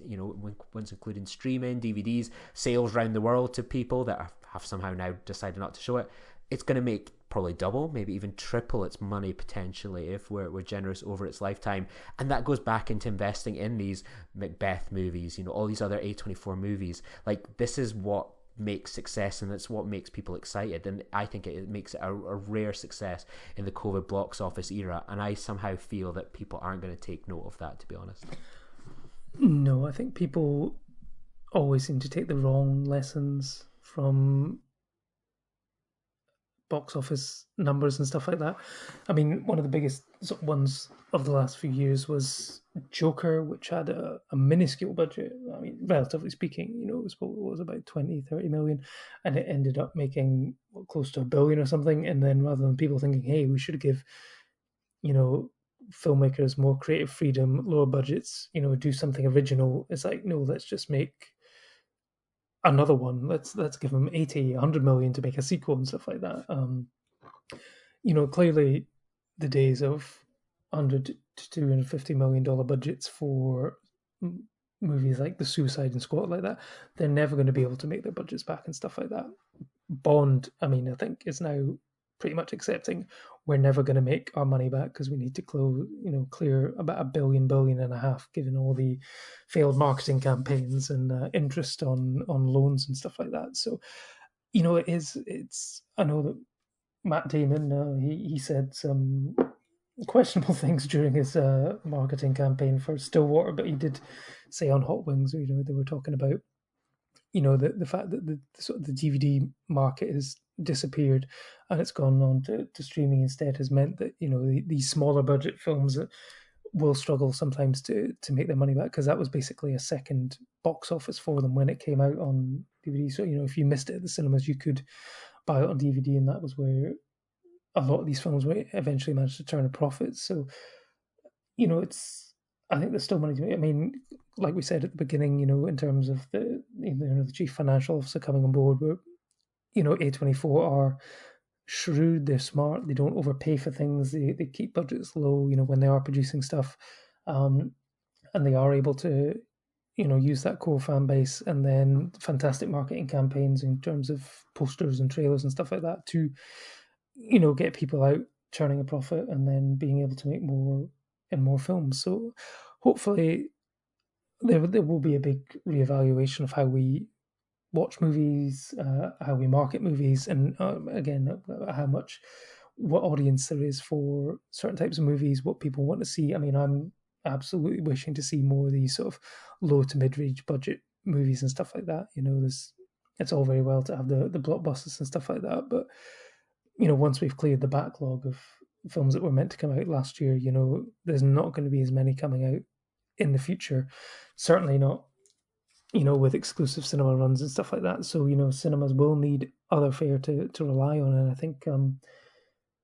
S3: once including streaming, DVDs, sales around the world to people that have somehow now decided not to show it. It's going to make probably double, maybe even triple its money potentially if we're generous over its lifetime. And that goes back into investing in these Macbeth movies, all these other A24 movies. Like, this is what makes success, and it's what makes people excited. And I think it makes it a rare success in the COVID box office era. And I somehow feel that people aren't going to take note of that, to be honest.
S2: No, I think people always seem to take the wrong lessons from box office numbers and stuff like that. I mean, one of the biggest ones of the last few years was Joker, which had a minuscule budget. I mean, relatively speaking, it was about 20-30 million, and it ended up making close to $1 billion or something. And then rather than people thinking, hey, we should give filmmakers more creative freedom, lower budgets, do something original, it's like, no, let's just make another one. Let's give them 80-100 million to make a sequel and stuff like that. Clearly the days of $100 to $250 million budgets for movies like The Suicide Squad, like that, they're never going to be able to make their budgets back and stuff like that. Bond, I mean, I think is now pretty much accepting we're never going to make our money back because we need to clear about $1 billion and a half, given all the failed marketing campaigns and interest on loans and stuff like that. So, it's I know that Matt Damon he said some questionable things during his marketing campaign for Stillwater, but he did say on Hot Wings, they were talking about, the fact that the sort of the DVD market has disappeared and it's gone on to streaming instead has meant that these smaller budget films that will struggle sometimes to make their money back, because that was basically a second box office for them when it came out on DVD. So if you missed it at the cinemas, you could buy it on DVD, and that was where a lot of these films will eventually manage to turn a profit. So, I think there's still money to make. I mean, like we said at the beginning, in terms of the chief financial officer coming on board, where, A24 are shrewd, they're smart, they don't overpay for things, they keep budgets low, when they are producing stuff, and they are able to, use that core fan base and then fantastic marketing campaigns in terms of posters and trailers and stuff like that to, get people out turning a profit and then being able to make more and more films. So hopefully there will be a big reevaluation of how we watch movies, how we market movies, and again, what audience there is for certain types of movies, what people want to see. I mean, I'm absolutely wishing to see more of these sort of low to mid-range budget movies and stuff like that. It's all very well to have the blockbusters and stuff like that, but once we've cleared the backlog of films that were meant to come out last year, there's not going to be as many coming out in the future. Certainly not, with exclusive cinema runs and stuff like that. So, cinemas will need other fare to rely on. And I think,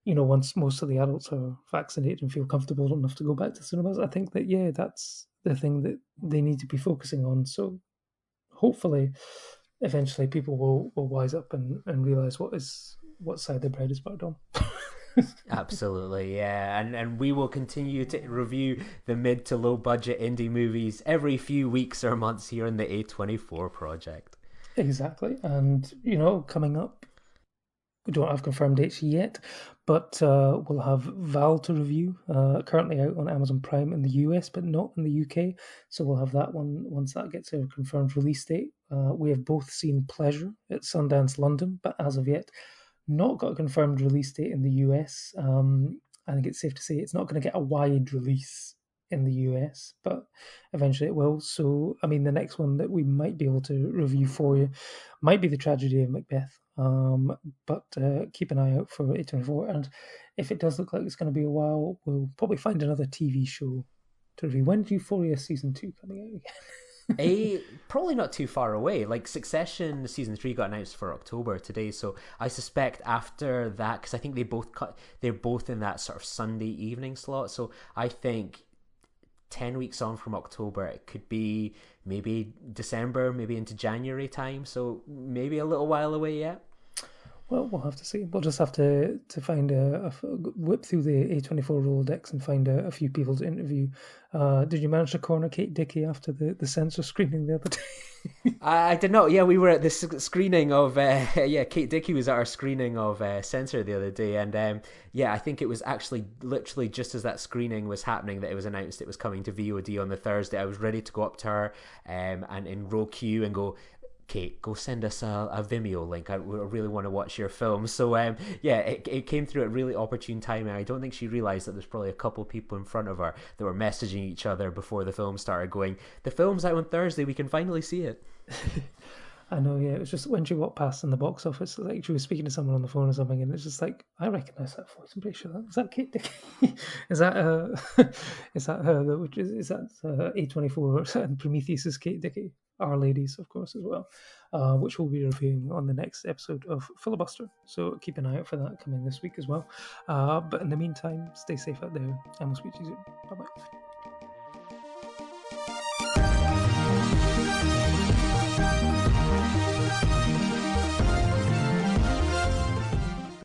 S2: once most of the adults are vaccinated and feel comfortable enough to go back to cinemas, I think that, yeah, that's the thing that they need to be focusing on. So hopefully, eventually people will wise up and realize what side the bread is buttered on.
S3: Absolutely, yeah, and we will continue to review the mid to low budget indie movies every few weeks or months here in the A24 project.
S2: Exactly, and coming up, we don't have confirmed dates yet, but we'll have Val to review, currently out on Amazon Prime in the US, but not in the UK, so we'll have that one once that gets a confirmed release date. We have both seen Pleasure at Sundance London, but as of yet not got a confirmed release date in the US. I think it's safe to say it's not going to get a wide release in the US, but eventually it will. So, I mean, the next one that we might be able to review for you might be The Tragedy of Macbeth. But keep an eye out for A24. And if it does look like it's going to be a while, we'll probably find another TV show to review. When's Euphoria Season 2 coming out again?
S3: Probably not too far away. Like Succession season 3 got announced for October today, so I suspect after that, because I think they're both in that sort of Sunday evening slot. So I think 10 weeks on from October, it could be maybe December, maybe into January time. So maybe a little while away yet.
S2: Well, we'll have to see. We'll just have to find whip through the A24 Rolodex and find a few people to interview. Did you manage to corner Kate Dickie after the censor screening the other day?
S3: I did not. Yeah, we were at this screening of Kate Dickie was at our screening of Censor the other day, and I think it was actually literally just as that screening was happening that it was announced it was coming to VOD on the Thursday. I was ready to go up to her and in row queue and go, Kate, go send us a Vimeo link. I really want to watch your film. So it came through at a really opportune time, and I don't think she realised that there's probably a couple people in front of her that were messaging each other before the film started going, the film's out on Thursday, we can finally see it.
S2: I know, yeah. It was just when she walked past in the box office, like she was speaking to someone on the phone or something, and it's just like, I recognise that voice. I'm pretty sure that is that Kate Dickie. Is that is that her? Which is that A24 and Prometheus's Kate Dickie? Our Ladies, of course, as well, which we'll be reviewing on the next episode of Filibuster. So keep an eye out for that coming this week as well. But in the meantime, stay safe out there, and we'll speak to you soon. Bye bye.